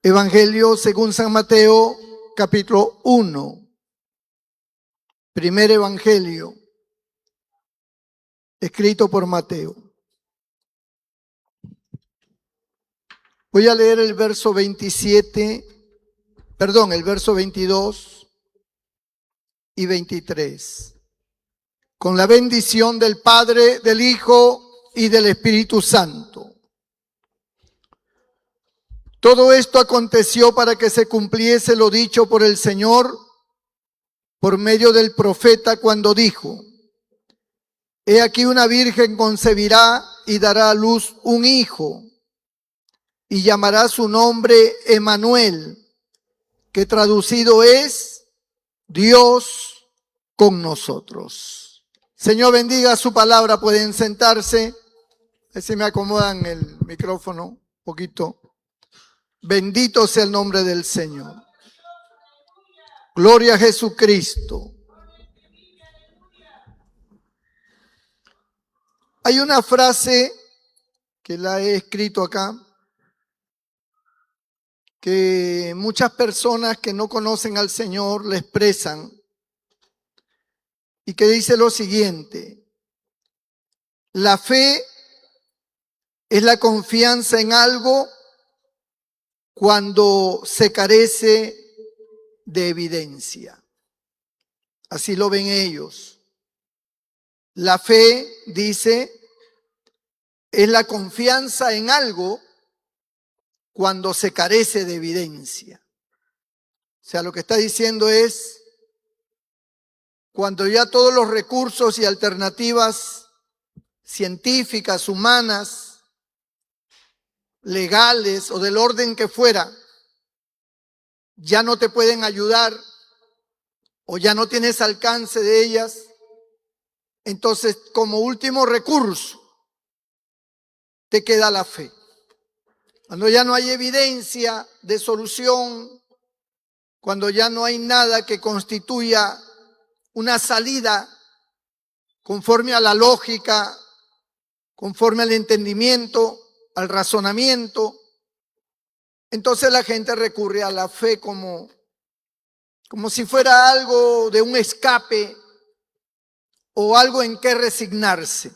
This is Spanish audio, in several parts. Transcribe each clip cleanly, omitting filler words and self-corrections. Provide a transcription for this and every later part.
Evangelio según San Mateo, capítulo 1. Primer Evangelio, escrito por Mateo. Voy a leer el verso 22 y 23. Con la bendición del Padre, del Hijo y del Espíritu Santo. Todo esto aconteció para que se cumpliese lo dicho por el Señor por medio del profeta cuando dijo: He aquí una virgen concebirá y dará a luz un hijo, y llamará su nombre Emmanuel, que traducido es Dios con nosotros. Señor, bendiga su palabra. Pueden sentarse. Si me acomodan el micrófono un poquito. Bendito sea el nombre del Señor. Gloria a Jesucristo. Hay una frase que la he escrito acá, que muchas personas que no conocen al Señor le expresan, y que dice lo siguiente: la fe es la confianza en algo cuando se carece de evidencia. Así lo ven ellos. La fe, dice, es la confianza en algo cuando se carece de evidencia. O sea, lo que está diciendo es, cuando ya todos los recursos y alternativas científicas, humanas, legales o del orden que fuera, ya no te pueden ayudar o ya no tienes alcance de ellas, entonces como último recurso te queda la fe. Cuando ya no hay evidencia de solución, cuando ya no hay nada que constituya una salida conforme a la lógica, conforme al entendimiento, al razonamiento, entonces la gente recurre a la fe como si fuera algo de un escape o algo en que resignarse.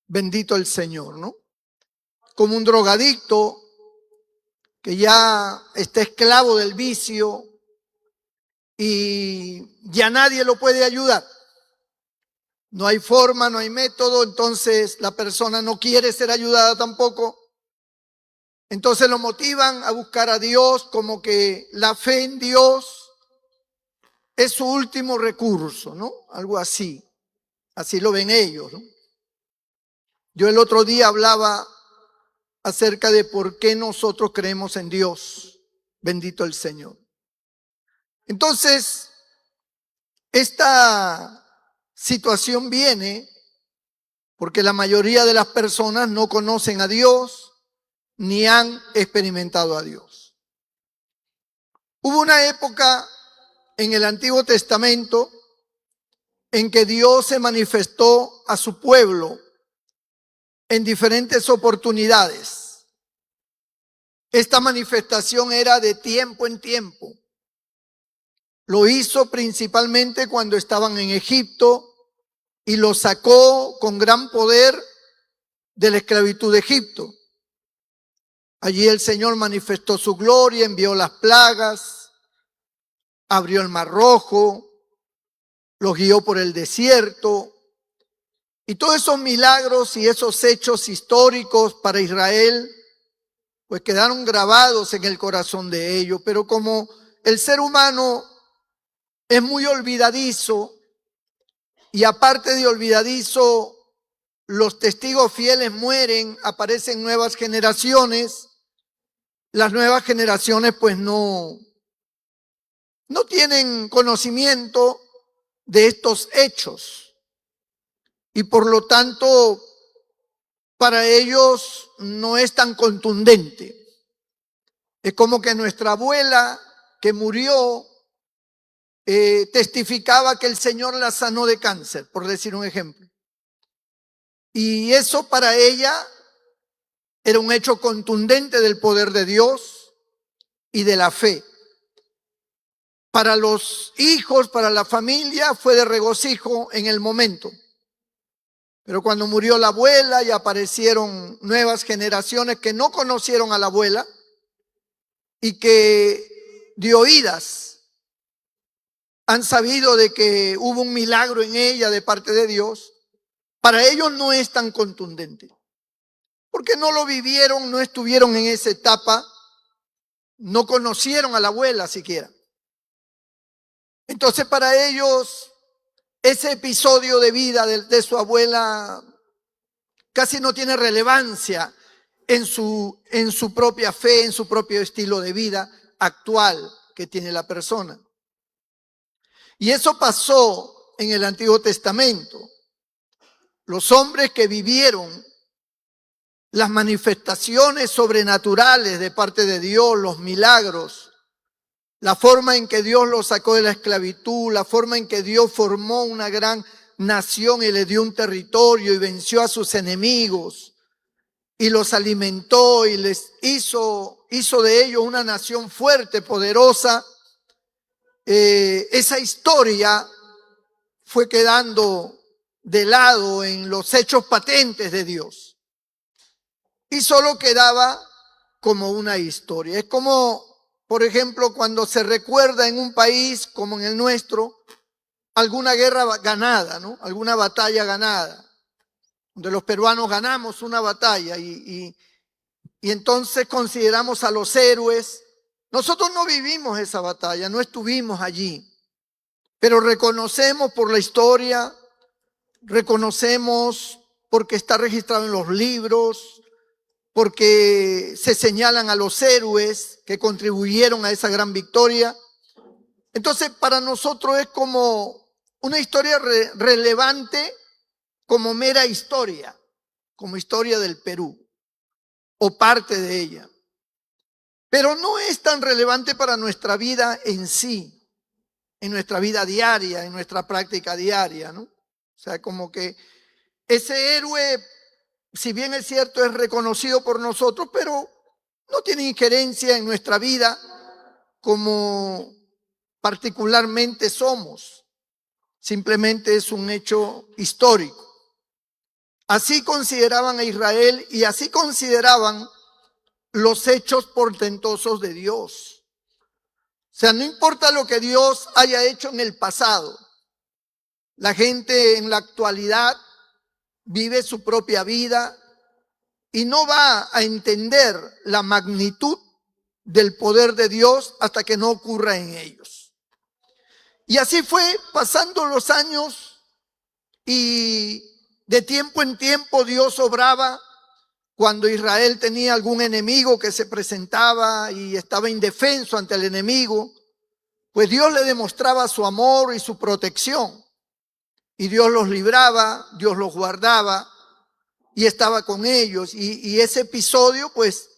Bendito el Señor, ¿no? Como un drogadicto que ya está esclavo del vicio y ya nadie lo puede ayudar. No hay forma, no hay método, entonces la persona no quiere ser ayudada tampoco. Entonces lo motivan a buscar a Dios, como que la fe en Dios es su último recurso, ¿no? Algo así. Así lo ven ellos, ¿no? Yo el otro día hablaba acerca de por qué nosotros creemos en Dios. Bendito el Señor. Entonces, esta situación viene porque la mayoría de las personas no conocen a Dios ni han experimentado a Dios. Hubo una época en el Antiguo Testamento en que Dios se manifestó a su pueblo en diferentes oportunidades. Esta manifestación era de tiempo en tiempo. Lo hizo principalmente cuando estaban en Egipto y los sacó con gran poder de la esclavitud de Egipto. Allí el Señor manifestó su gloria, envió las plagas, abrió el Mar Rojo, los guió por el desierto. Y todos esos milagros y esos hechos históricos para Israel, pues quedaron grabados en el corazón de ellos. Pero como el ser humano es muy olvidadizo, y aparte de olvidadizo, los testigos fieles mueren, aparecen nuevas generaciones. Las nuevas generaciones pues no tienen conocimiento de estos hechos. Y por lo tanto, para ellos no es tan contundente. Es como que nuestra abuela que murió testificaba que el Señor la sanó de cáncer, por decir un ejemplo. Y eso para ella era un hecho contundente del poder de Dios, y de la fe. Para los hijos, para la familia, fue de regocijo en el momento. Pero cuando murió la abuela y aparecieron nuevas generaciones que no conocieron a la abuela y que de oídas han sabido de que hubo un milagro en ella de parte de Dios, para ellos no es tan contundente. Porque no lo vivieron, no estuvieron en esa etapa, no conocieron a la abuela siquiera. Entonces para ellos ese episodio de vida de su abuela casi no tiene relevancia en su propia fe, en su propio estilo de vida actual que tiene la persona. Y eso pasó en el Antiguo Testamento. Los hombres que vivieron las manifestaciones sobrenaturales de parte de Dios, los milagros, la forma en que Dios los sacó de la esclavitud, la forma en que Dios formó una gran nación y le dio un territorio y venció a sus enemigos y los alimentó y les hizo de ellos una nación fuerte, poderosa. Esa historia fue quedando de lado en los hechos patentes de Dios y solo quedaba como una historia. Es como, por ejemplo, cuando se recuerda en un país como en el nuestro alguna guerra ganada, ¿no? Alguna batalla ganada, donde los peruanos ganamos una batalla y entonces consideramos a los héroes. Nosotros no vivimos esa batalla, no estuvimos allí, pero reconocemos por la historia, reconocemos porque está registrado en los libros, porque se señalan a los héroes que contribuyeron a esa gran victoria. Entonces, para nosotros es como una historia relevante, como mera historia, como historia del Perú, o parte de ella. Pero no es tan relevante para nuestra vida en sí, en nuestra vida diaria, en nuestra práctica diaria, ¿no? O sea, como que ese héroe, si bien es cierto, es reconocido por nosotros, pero no tiene injerencia en nuestra vida como particularmente somos. Simplemente es un hecho histórico. Así consideraban a Israel y así consideraban los hechos portentosos de Dios. O sea, no importa lo que Dios haya hecho en el pasado. La gente en la actualidad vive su propia vida y no va a entender la magnitud del poder de Dios hasta que no ocurra en ellos. Y así fue pasando los años y de tiempo en tiempo Dios obraba. Cuando Israel tenía algún enemigo que se presentaba y estaba indefenso ante el enemigo, pues Dios le demostraba su amor y su protección. Y Dios los libraba, Dios los guardaba y estaba con ellos. Y ese episodio pues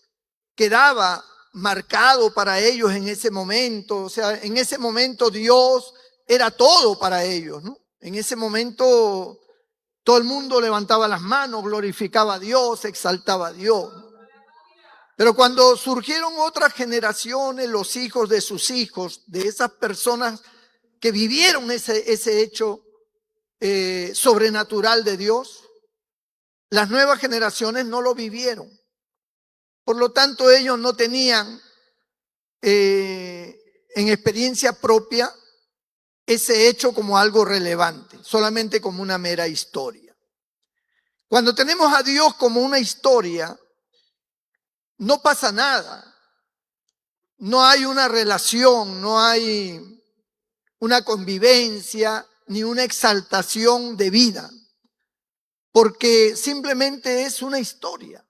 quedaba marcado para ellos en ese momento. O sea, en ese momento Dios era todo para ellos, ¿no? En ese momento todo el mundo levantaba las manos, glorificaba a Dios, exaltaba a Dios. Pero cuando surgieron otras generaciones, los hijos de sus hijos, de esas personas que vivieron ese hecho sobrenatural de Dios, las nuevas generaciones no lo vivieron. Por lo tanto, ellos no tenían en experiencia propia ese hecho como algo relevante, solamente como una mera historia. Cuando tenemos a Dios como una historia, no pasa nada. No hay una relación, no hay una convivencia, ni una exaltación de vida, porque simplemente es una historia.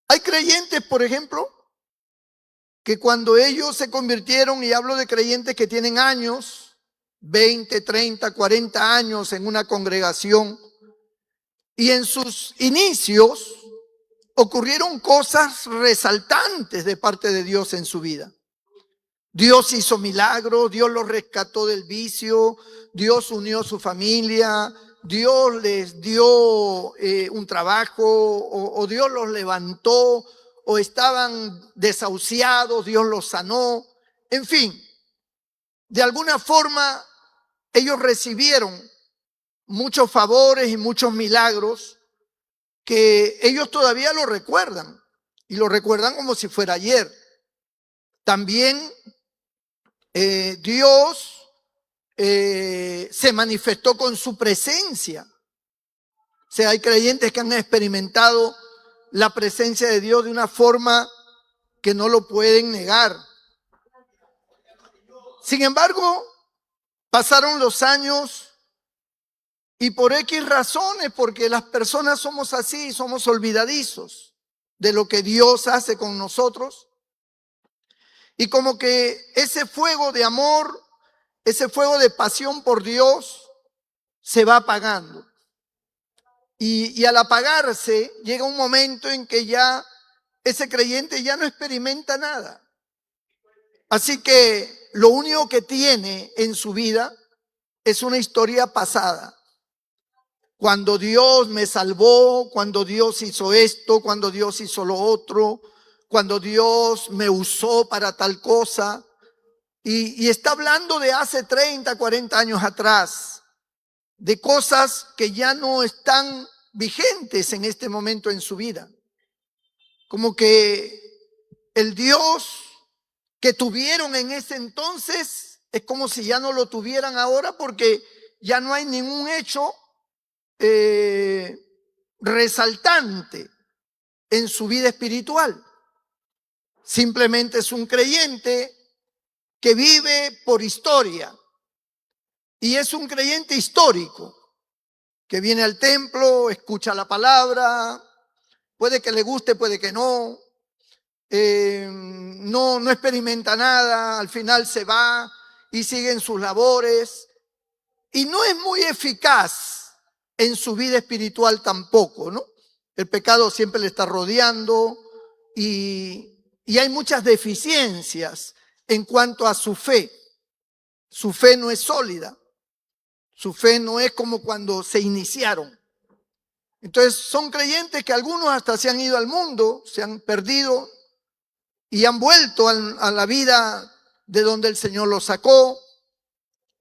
Hay creyentes, por ejemplo, que cuando ellos se convirtieron, y hablo de creyentes que tienen años, 20, 30, 40 años en una congregación, y en sus inicios ocurrieron cosas resaltantes de parte de Dios en su vida. Dios hizo milagros, Dios los rescató del vicio, Dios unió su familia, Dios les dio un trabajo, o Dios los levantó, o estaban desahuciados, Dios los sanó. En fin, de alguna forma ellos recibieron muchos favores y muchos milagros que ellos todavía lo recuerdan, y lo recuerdan como si fuera ayer. También Dios se manifestó con su presencia. O sea, hay creyentes que han experimentado la presencia de Dios de una forma que no lo pueden negar. Sin embargo, pasaron los años y por X razones, porque las personas somos así, somos olvidadizos de lo que Dios hace con nosotros. Y como que ese fuego de amor, ese fuego de pasión por Dios se va apagando. Y al apagarse, llega un momento en que ya ese creyente ya no experimenta nada. Así que lo único que tiene en su vida es una historia pasada. Cuando Dios me salvó, cuando Dios hizo esto, cuando Dios hizo lo otro, cuando Dios me usó para tal cosa. Y está hablando de hace 30, 40 años atrás, de cosas que ya no están vigentes en este momento en su vida. Como que el Dios que tuvieron en ese entonces es como si ya no lo tuvieran ahora, porque ya no hay ningún hecho resaltante en su vida espiritual. Simplemente es un creyente que vive por historia, y es un creyente histórico que viene al templo, escucha la palabra, puede que le guste, puede que no, no experimenta nada, al final se va y sigue en sus labores, y no es muy eficaz en su vida espiritual tampoco, ¿no? El pecado siempre le está rodeando y hay muchas deficiencias en cuanto a su fe. Su fe no es sólida, su fe no es como cuando se iniciaron. Entonces son creyentes que algunos hasta se han ido al mundo, se han perdido y han vuelto a la vida de donde el Señor los sacó.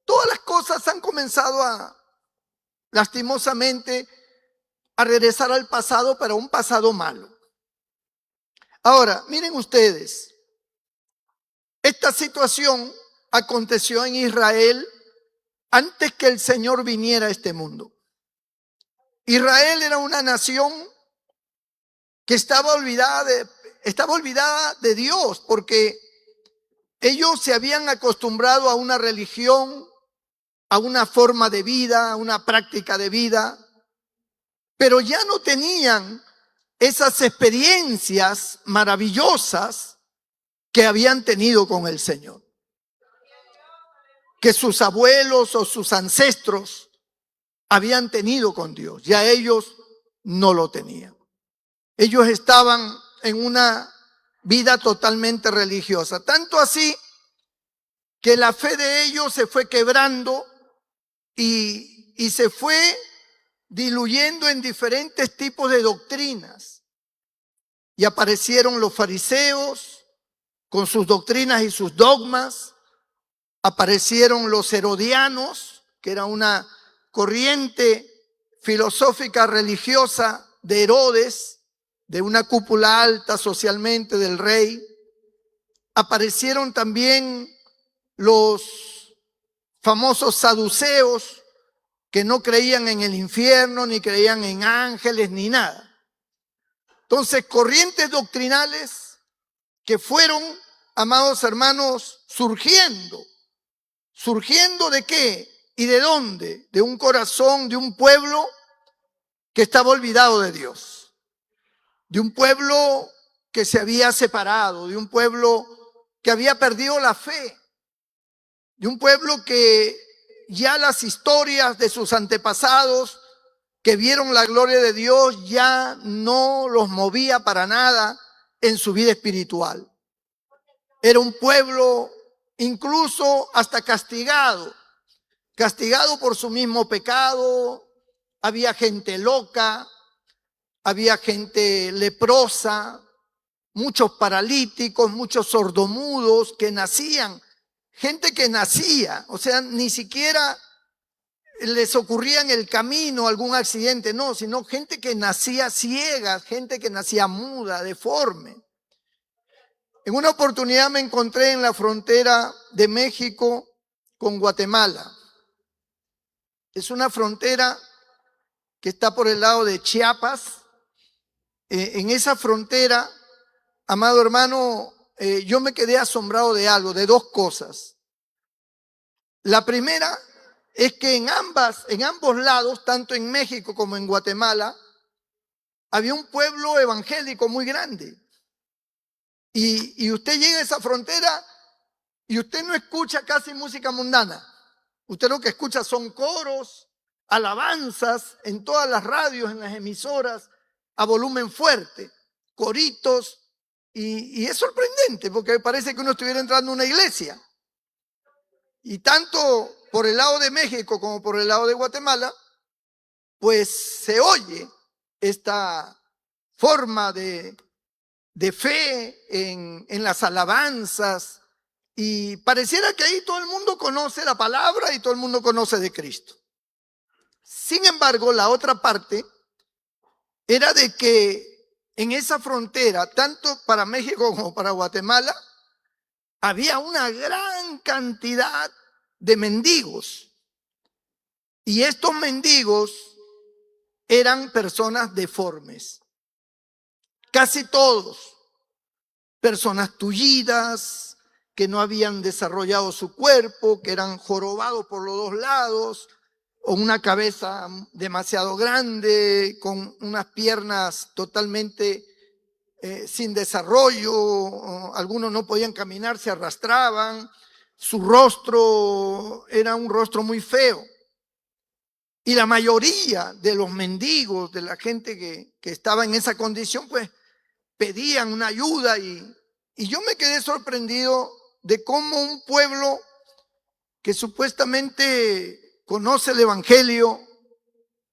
Todas las cosas han comenzado lastimosamente, a regresar al pasado, pero un pasado malo. Ahora, miren ustedes, esta situación aconteció en Israel antes que el Señor viniera a este mundo. Israel era una nación que estaba olvidada de Dios, porque ellos se habían acostumbrado a una religión, a una forma de vida, a una práctica de vida, pero ya no tenían esas experiencias maravillosas que habían tenido con el Señor, que sus abuelos o sus ancestros habían tenido con Dios. Ya ellos no lo tenían. Ellos estaban en una vida totalmente religiosa, tanto así que la fe de ellos se fue quebrando y se fue diluyendo en diferentes tipos de doctrinas. Y aparecieron los fariseos con sus doctrinas y sus dogmas. Aparecieron los herodianos, que era una corriente filosófica religiosa de Herodes, de una cúpula alta socialmente del rey. Aparecieron también los famosos saduceos, que no creían en el infierno, ni creían en ángeles, ni nada. Entonces, corrientes doctrinales que fueron, amados hermanos, surgiendo. ¿Surgiendo de qué? ¿Y de dónde? De un corazón, de un pueblo que estaba olvidado de Dios. De un pueblo que se había separado, de un pueblo que había perdido la fe. De un pueblo que ya las historias de sus antepasados que vieron la gloria de Dios ya no los movía para nada en su vida espiritual. Era un pueblo incluso hasta castigado por su mismo pecado. Había gente loca, había gente leprosa, muchos paralíticos, muchos sordomudos que nacían, gente que nacía, o sea, ni siquiera les ocurría en el camino algún accidente, no, sino gente que nacía ciega, gente que nacía muda, deforme. En una oportunidad me encontré en la frontera de México con Guatemala. Es una frontera que está por el lado de Chiapas. En esa frontera, amado hermano, yo me quedé asombrado de algo, de dos cosas. La primera es que en ambos lados, tanto en México como en Guatemala, había un pueblo evangélico muy grande. Y usted llega a esa frontera y usted no escucha casi música mundana. Usted lo que escucha son coros, alabanzas en todas las radios, en las emisoras, a volumen fuerte, coritos. Y es sorprendente porque parece que uno estuviera entrando a una iglesia. Y tanto por el lado de México como por el lado de Guatemala, pues se oye esta forma de fe en las alabanzas, y pareciera que ahí todo el mundo conoce la palabra y todo el mundo conoce de Cristo. Sin embargo, la otra parte era de que en esa frontera, tanto para México como para Guatemala, había una gran cantidad de mendigos. Y estos mendigos eran personas deformes. Casi todos. Personas tullidas, que no habían desarrollado su cuerpo, que eran jorobados por los dos lados, o una cabeza demasiado grande, con unas piernas totalmente sin desarrollo, algunos no podían caminar, se arrastraban, su rostro era un rostro muy feo. Y la mayoría de los mendigos, de la gente que estaba en esa condición, pues pedían una ayuda, y yo me quedé sorprendido de cómo un pueblo que supuestamente conoce el evangelio,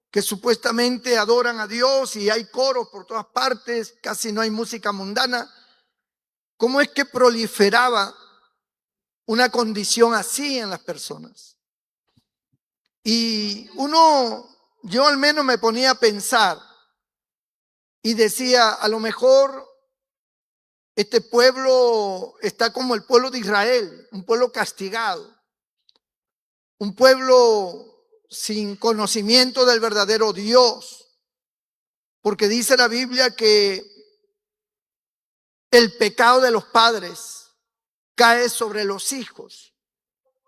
que supuestamente adoran a Dios y hay coros por todas partes, casi no hay música mundana, ¿cómo es que proliferaba una condición así en las personas? Y yo al menos me ponía a pensar y decía, a lo mejor este pueblo está como el pueblo de Israel, un pueblo castigado, un pueblo sin conocimiento del verdadero Dios, porque dice la Biblia que el pecado de los padres cae sobre los hijos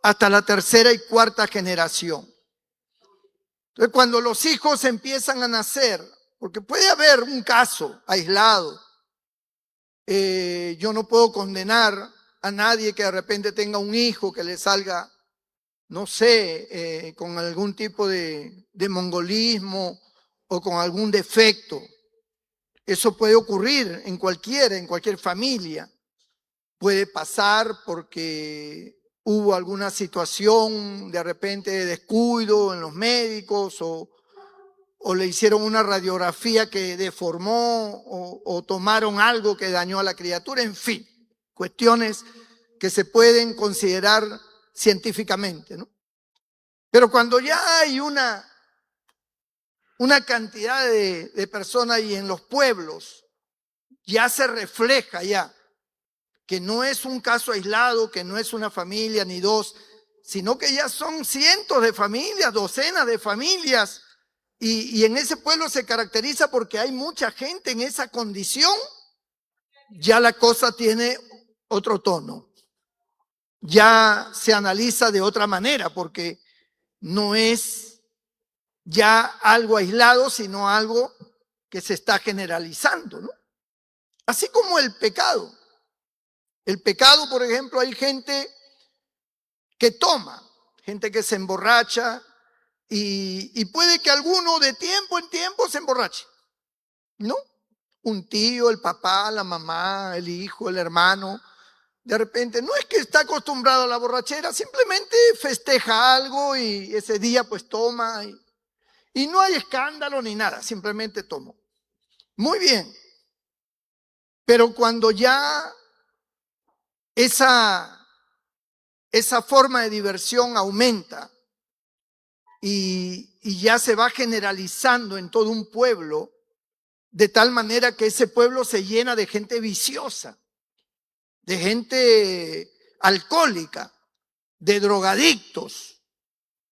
hasta la tercera y cuarta generación. Entonces, cuando los hijos empiezan a nacer, porque puede haber un caso aislado, yo no puedo condenar a nadie que de repente tenga un hijo que le salga, no sé, con algún tipo de mongolismo o con algún defecto. Eso puede ocurrir en cualquier familia. Puede pasar porque hubo alguna situación de repente de descuido en los médicos, o le hicieron una radiografía que deformó, o tomaron algo que dañó a la criatura, en fin, cuestiones que se pueden considerar científicamente, ¿no? Pero cuando ya hay una cantidad de personas, y en los pueblos ya se refleja ya que no es un caso aislado, que no es una familia ni dos, sino que ya son cientos de familias, docenas de familias, y en ese pueblo se caracteriza porque hay mucha gente en esa condición, ya la cosa tiene otro tono. Ya se analiza de otra manera, porque no es ya algo aislado, sino algo que se está generalizando, ¿no? Así como el pecado. El pecado, por ejemplo, hay gente que toma, gente que se emborracha, y puede que alguno de tiempo en tiempo se emborrache, ¿no? Un tío, el papá, la mamá, el hijo, el hermano. De repente, no es que está acostumbrado a la borrachera, simplemente festeja algo y ese día pues toma, y no hay escándalo ni nada, simplemente tomó. Muy bien. Pero cuando ya esa forma de diversión aumenta y ya se va generalizando en todo un pueblo, de tal manera que ese pueblo se llena de gente viciosa, de gente alcohólica, de drogadictos,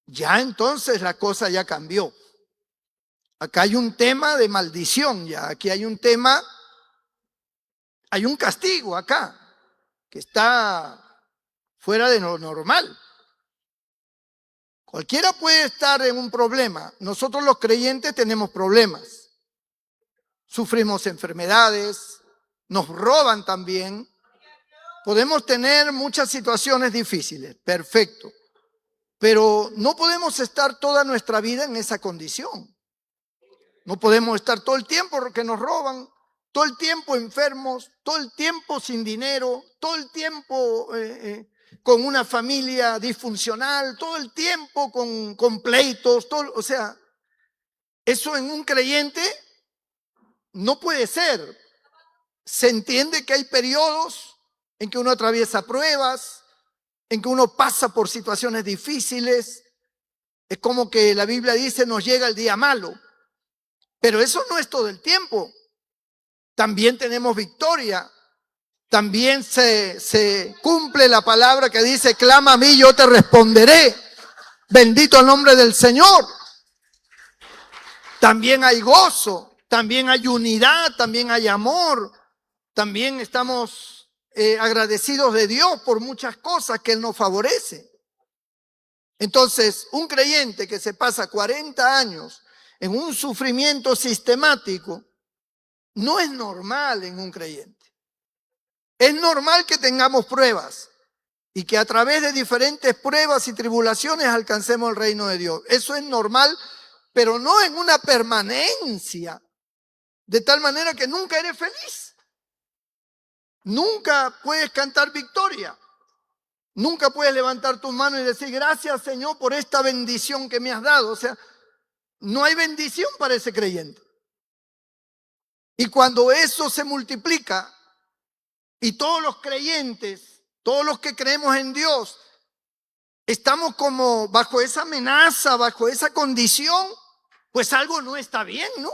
ya entonces la cosa ya cambió. Acá hay un tema de maldición ya, aquí hay un tema, hay un castigo acá, que está fuera de lo normal. Cualquiera puede estar en un problema. Nosotros los creyentes tenemos problemas. Sufrimos enfermedades, nos roban también. Podemos tener muchas situaciones difíciles, perfecto. Pero no podemos estar toda nuestra vida en esa condición. No podemos estar todo el tiempo que nos roban, todo el tiempo enfermos, todo el tiempo sin dinero, todo el tiempo con una familia disfuncional, todo el tiempo con pleitos, o sea, eso en un creyente no puede ser. Se entiende que hay periodos en que uno atraviesa pruebas, en que uno pasa por situaciones difíciles. Es como que la Biblia dice, nos llega el día malo. Pero eso no es todo el tiempo. También tenemos victoria. También se cumple la palabra que dice, clama a mí, yo te responderé. Bendito el nombre del Señor. También hay gozo, también hay unidad, también hay amor. También estamos agradecidos de Dios por muchas cosas que Él nos favorece. Entonces, un creyente que se pasa 40 años en un sufrimiento sistemático, no es normal en un creyente. Es normal que tengamos pruebas y que a través de diferentes pruebas y tribulaciones alcancemos el reino de Dios. Eso es normal, pero no en una permanencia, de tal manera que nunca eres feliz. Nunca puedes cantar victoria. Nunca puedes levantar tus manos y decir, gracias Señor por esta bendición que me has dado. O sea, no hay bendición para ese creyente. Y cuando eso se multiplica y todos los creyentes, todos los que creemos en Dios, estamos como bajo esa amenaza, bajo esa condición, pues algo no está bien, ¿no?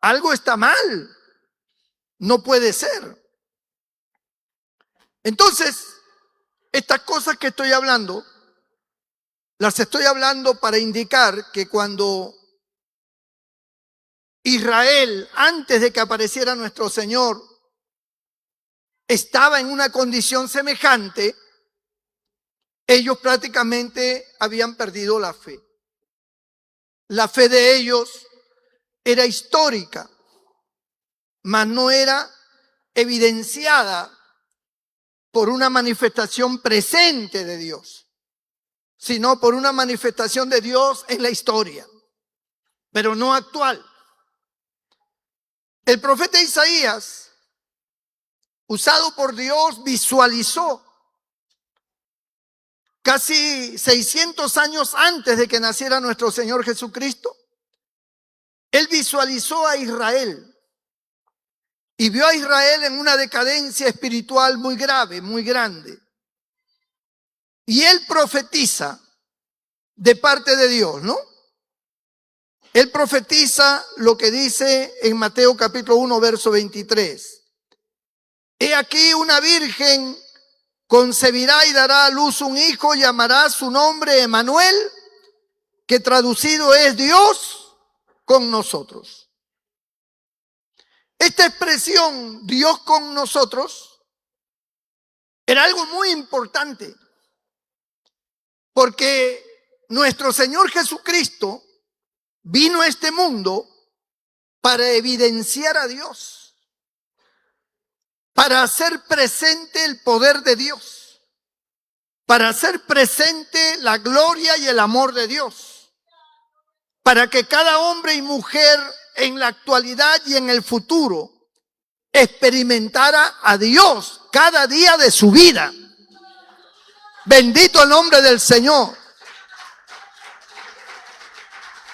Algo está mal. No puede ser. Entonces, estas cosas que estoy hablando, las estoy hablando para indicar que cuando Israel, antes de que apareciera nuestro Señor, estaba en una condición semejante, ellos prácticamente habían perdido la fe. La fe de ellos era histórica, mas no era evidenciada por una manifestación presente de Dios, sino por una manifestación de Dios en la historia, pero no actual. El profeta Isaías, usado por Dios, visualizó casi 600 años antes de que naciera nuestro Señor Jesucristo. Él visualizó a Israel y vio a Israel en una decadencia espiritual muy grave, muy grande. Y él profetiza de parte de Dios, ¿no? Él profetiza lo que dice en Mateo capítulo 1, verso 23. He aquí una virgen concebirá y dará a luz un hijo, llamará su nombre Emmanuel, que traducido es Dios con nosotros. Esta expresión, Dios con nosotros, era algo muy importante, porque nuestro Señor Jesucristo vino a este mundo para evidenciar a Dios, para hacer presente el poder de Dios, para hacer presente la gloria y el amor de Dios, para que cada hombre y mujer en la actualidad y en el futuro experimentara a Dios cada día de su vida. Bendito el nombre del Señor.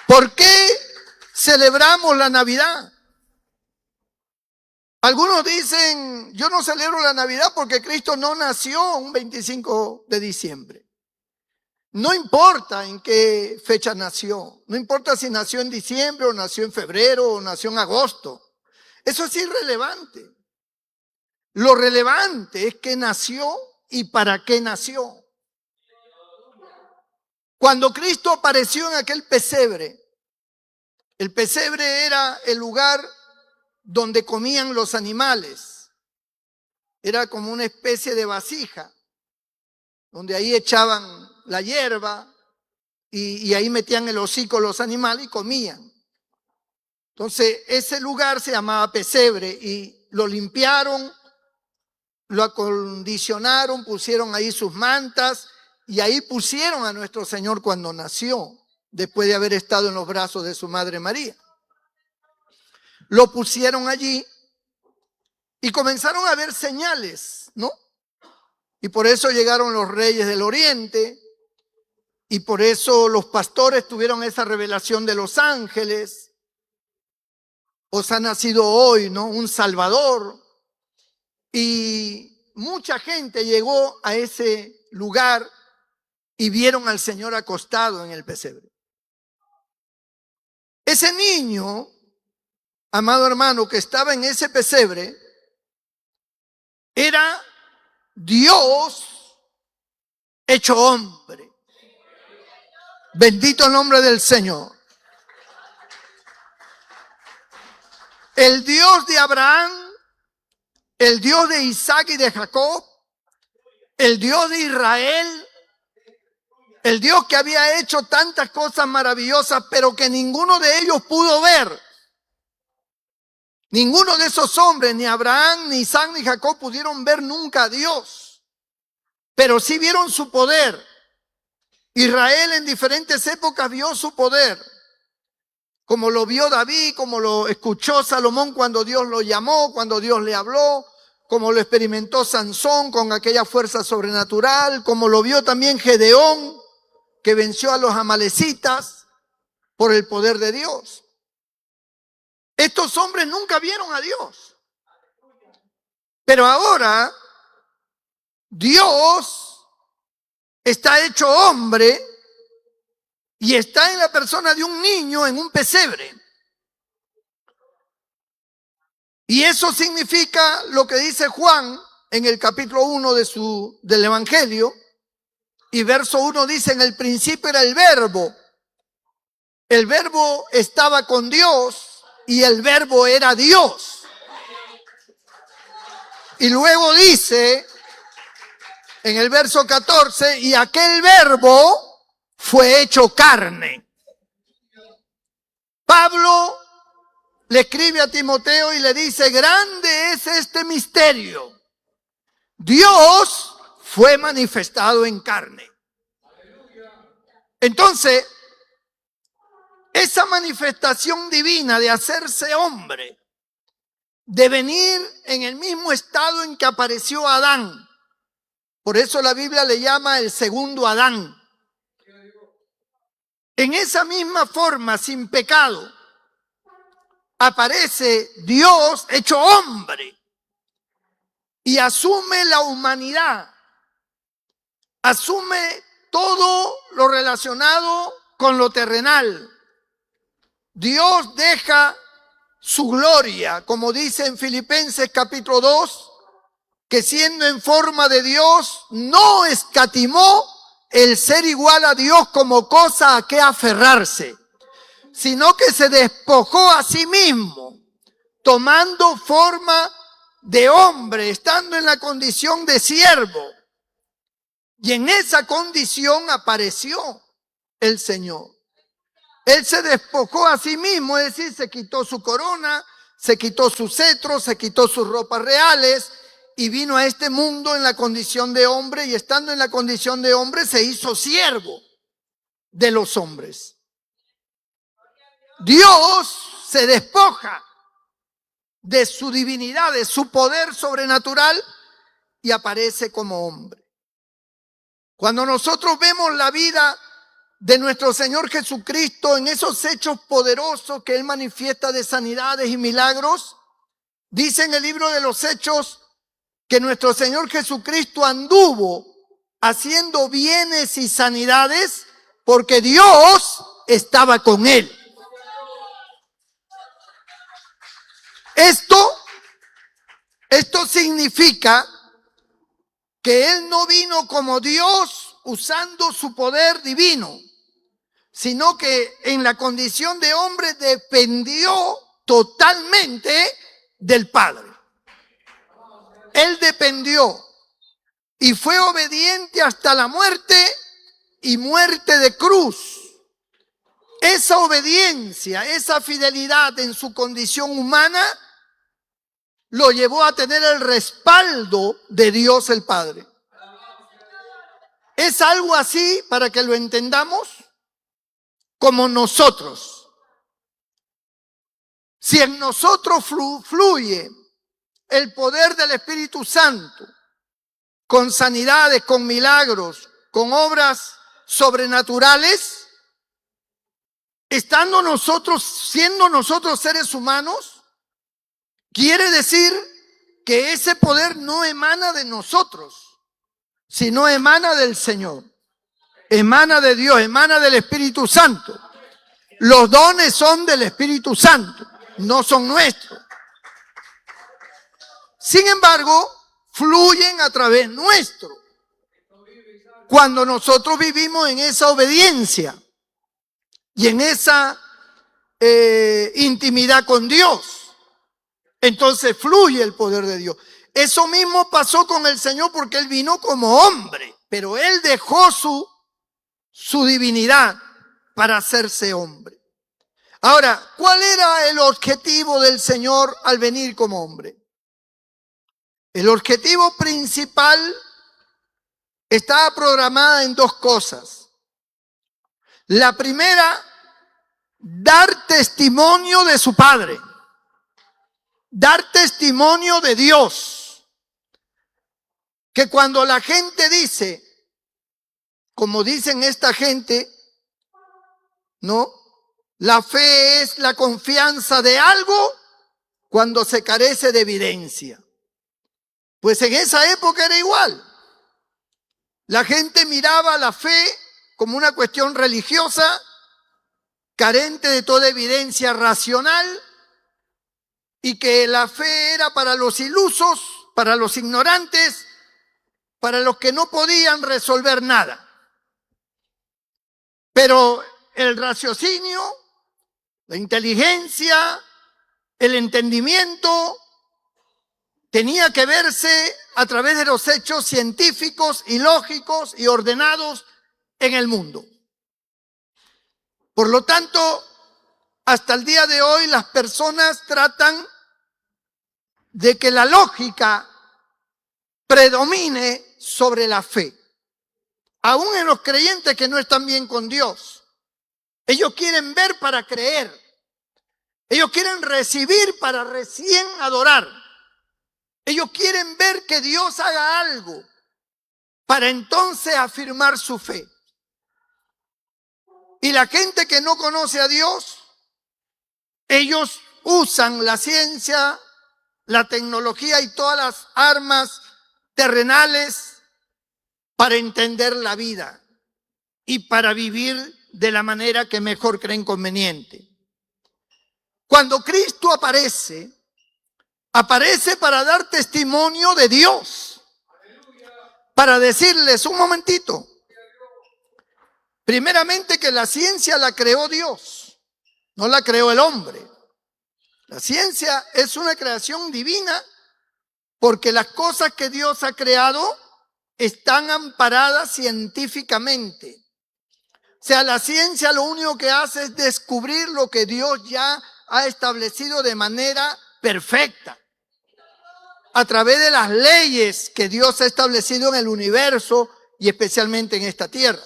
¿Por qué celebramos la Navidad? Algunos dicen, yo no celebro la Navidad porque Cristo no nació un 25 de diciembre. No importa en qué fecha nació, no importa si nació en diciembre o nació en febrero o nació en agosto. Eso es irrelevante. Lo relevante es que nació y para qué nació. Cuando Cristo apareció en aquel pesebre, el pesebre era el lugar donde comían los animales. Era como una especie de vasija, donde ahí echaban la hierba y ahí metían el hocico los animales y comían. Entonces ese lugar se llamaba pesebre y lo limpiaron, lo acondicionaron, pusieron ahí sus mantas y ahí pusieron a nuestro Señor cuando nació, después de haber estado en los brazos de su madre María. Lo pusieron allí y comenzaron a ver señales, ¿no? Y por eso llegaron los reyes del oriente y por eso los pastores tuvieron esa revelación de los ángeles. Os ha nacido hoy, ¿no?, un Salvador. Y mucha gente llegó a ese lugar y vieron al Señor acostado en el pesebre. Ese niño, amado hermano, que estaba en ese pesebre, era Dios hecho hombre. Bendito el nombre del Señor. El Dios de Abraham, el Dios de Isaac y de Jacob, el Dios de Israel, el Dios que había hecho tantas cosas maravillosas, pero que ninguno de ellos pudo ver. Ninguno de esos hombres, ni Abraham, ni Isaac, ni Jacob, pudieron ver nunca a Dios, pero sí vieron su poder. Israel en diferentes épocas vio su poder, como lo vio David, como lo escuchó Salomón cuando Dios lo llamó, cuando Dios le habló, como lo experimentó Sansón con aquella fuerza sobrenatural, como lo vio también Gedeón, que venció a los amalecitas por el poder de Dios. Estos hombres nunca vieron a Dios. Pero ahora Dios está hecho hombre y está en la persona de un niño en un pesebre. Y eso significa lo que dice Juan en el capítulo 1 del Evangelio. Y verso 1 dice, en el principio era el verbo. El verbo estaba con Dios. Y el verbo era Dios. Y luego dice en el verso 14, y aquel verbo fue hecho carne. Pablo le escribe a Timoteo y le dice, grande es este misterio. Dios fue manifestado en carne. Entonces, esa manifestación divina de hacerse hombre, de venir en el mismo estado en que apareció Adán. Por eso la Biblia le llama el segundo Adán. En esa misma forma, sin pecado, aparece Dios hecho hombre y asume la humanidad, asume todo lo relacionado con lo terrenal. Dios deja su gloria, como dice en Filipenses capítulo 2, que siendo en forma de Dios, no escatimó el ser igual a Dios como cosa a que aferrarse, sino que se despojó a sí mismo, tomando forma de hombre, estando en la condición de siervo. Y en esa condición apareció el Señor. Él se despojó a sí mismo, es decir, se quitó su corona, se quitó su cetro, se quitó sus ropas reales y vino a este mundo en la condición de hombre, y estando en la condición de hombre se hizo siervo de los hombres. Dios se despoja de su divinidad, de su poder sobrenatural y aparece como hombre. Cuando nosotros vemos la vida de nuestro Señor Jesucristo en esos hechos poderosos que Él manifiesta de sanidades y milagros, Dice en el libro de los Hechos que nuestro Señor Jesucristo anduvo haciendo bienes y sanidades porque Dios estaba con él. Esto significa que él no vino como Dios usando su poder divino, sino que en la condición de hombre dependió totalmente del Padre. Él dependió y fue obediente hasta la muerte y muerte de cruz. Esa obediencia, esa fidelidad en su condición humana lo llevó a tener el respaldo de Dios el Padre. Es algo así, para que lo entendamos, como nosotros. Si en nosotros fluye el poder del Espíritu Santo, con sanidades, con milagros, con obras sobrenaturales, siendo nosotros seres humanos, quiere decir que ese poder no emana de nosotros, sino emana del Señor, emana de Dios, emana del Espíritu Santo. Los dones son del Espíritu Santo, no son nuestros. Sin embargo, fluyen a través nuestro, cuando nosotros vivimos en esa obediencia y en esa intimidad con Dios. Entonces fluye el poder de Dios. Eso mismo pasó con el Señor, porque Él vino como hombre, pero Él dejó su divinidad para hacerse hombre. Ahora, ¿cuál era el objetivo del Señor al venir como hombre? El objetivo principal estaba programada en dos cosas. La primera, dar testimonio de su Padre. Dar testimonio de Dios. Que cuando la gente dice, como dicen esta gente, ¿no? La fe es la confianza de algo cuando se carece de evidencia. Pues en esa época era igual. La gente miraba la fe como una cuestión religiosa, carente de toda evidencia racional, y que la fe era para los ilusos, para los ignorantes, para los que no podían resolver nada. Pero el raciocinio, la inteligencia, el entendimiento, tenía que verse a través de los hechos científicos y lógicos y ordenados en el mundo. Por lo tanto, hasta el día de hoy las personas tratan de que la lógica predomine sobre la fe. Aún en los creyentes que no están bien con Dios. Ellos quieren ver para creer. Ellos quieren recibir para recién adorar. Ellos quieren ver que Dios haga algo para entonces afirmar su fe. Y la gente que no conoce a Dios, ellos usan la ciencia, la tecnología y todas las armas terrenales para entender la vida y para vivir de la manera que mejor creen conveniente. Cuando Cristo aparece para dar testimonio de Dios, para decirles un momentito, primeramente que la ciencia la creó Dios, no la creó el hombre. La ciencia es una creación divina porque las cosas que Dios ha creado están amparadas científicamente. O sea, la ciencia lo único que hace es descubrir lo que Dios ya ha establecido de manera perfecta, a través de las leyes que Dios ha establecido en el universo y especialmente en esta tierra.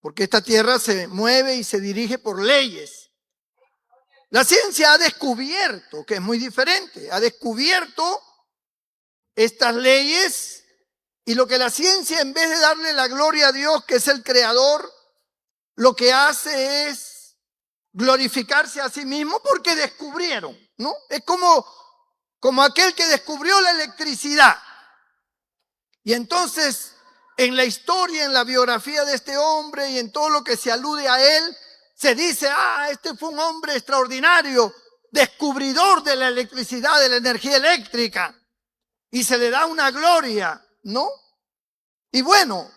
Porque esta tierra se mueve y se dirige por leyes. La ciencia ha descubierto, que es muy diferente, ha descubierto estas leyes, y lo que la ciencia, en vez de darle la gloria a Dios, que es el creador, lo que hace es glorificarse a sí mismo porque descubrieron, ¿no? Es como como aquel que descubrió la electricidad. Y entonces, en la historia, en la biografía de este hombre y en todo lo que se alude a él, se dice, este fue un hombre extraordinario, descubridor de la electricidad, de la energía eléctrica. Y se le da una gloria, ¿no? Y bueno,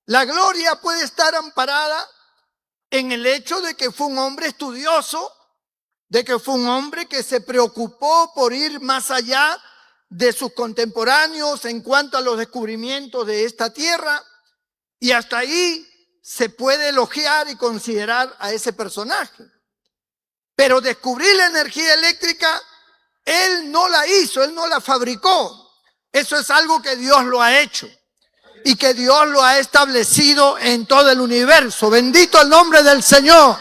la gloria puede estar amparada en el hecho de que fue un hombre estudioso, de que fue un hombre que se preocupó por ir más allá de sus contemporáneos en cuanto a los descubrimientos de esta tierra, y hasta ahí se puede elogiar y considerar a ese personaje. Pero descubrir la energía eléctrica, él no la hizo, él no la fabricó. Eso es algo que Dios lo ha hecho y que Dios lo ha establecido en todo el universo. Bendito el nombre del Señor.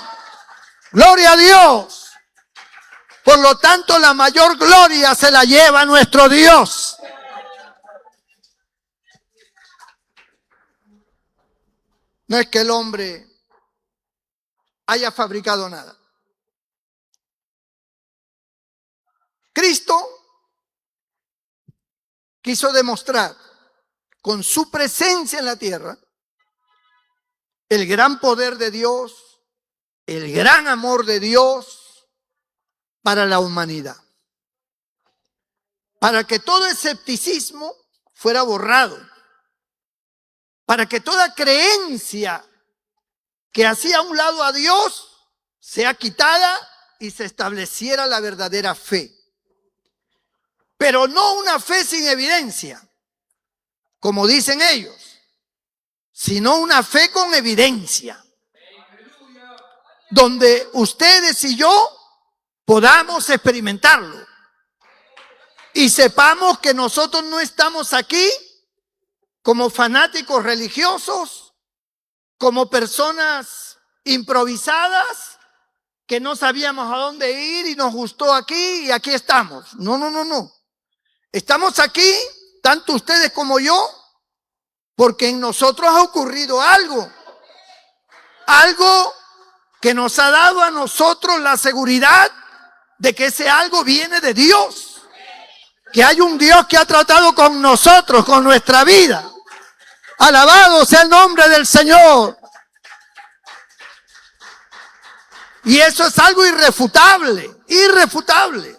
Gloria a Dios. Por lo tanto, la mayor gloria se la lleva nuestro Dios. No es que el hombre haya fabricado nada. Cristo quiso demostrar con su presencia en la tierra el gran poder de Dios, el gran amor de Dios para la humanidad. Para que todo escepticismo fuera borrado. Para que toda creencia que hacía a un lado a Dios sea quitada y se estableciera la verdadera fe. Pero no una fe sin evidencia, como dicen ellos, sino una fe con evidencia, donde ustedes y yo podamos experimentarlo y sepamos que nosotros no estamos aquí como fanáticos religiosos, como personas improvisadas que no sabíamos a dónde ir y nos gustó aquí y aquí estamos. No, no, no, no. Estamos aquí, tanto ustedes como yo, porque en nosotros ha ocurrido algo que nos ha dado a nosotros la seguridad de que ese algo viene de Dios, que hay un Dios que ha tratado con nosotros, con nuestra vida. Alabado sea el nombre del Señor. Y eso es algo irrefutable, irrefutable.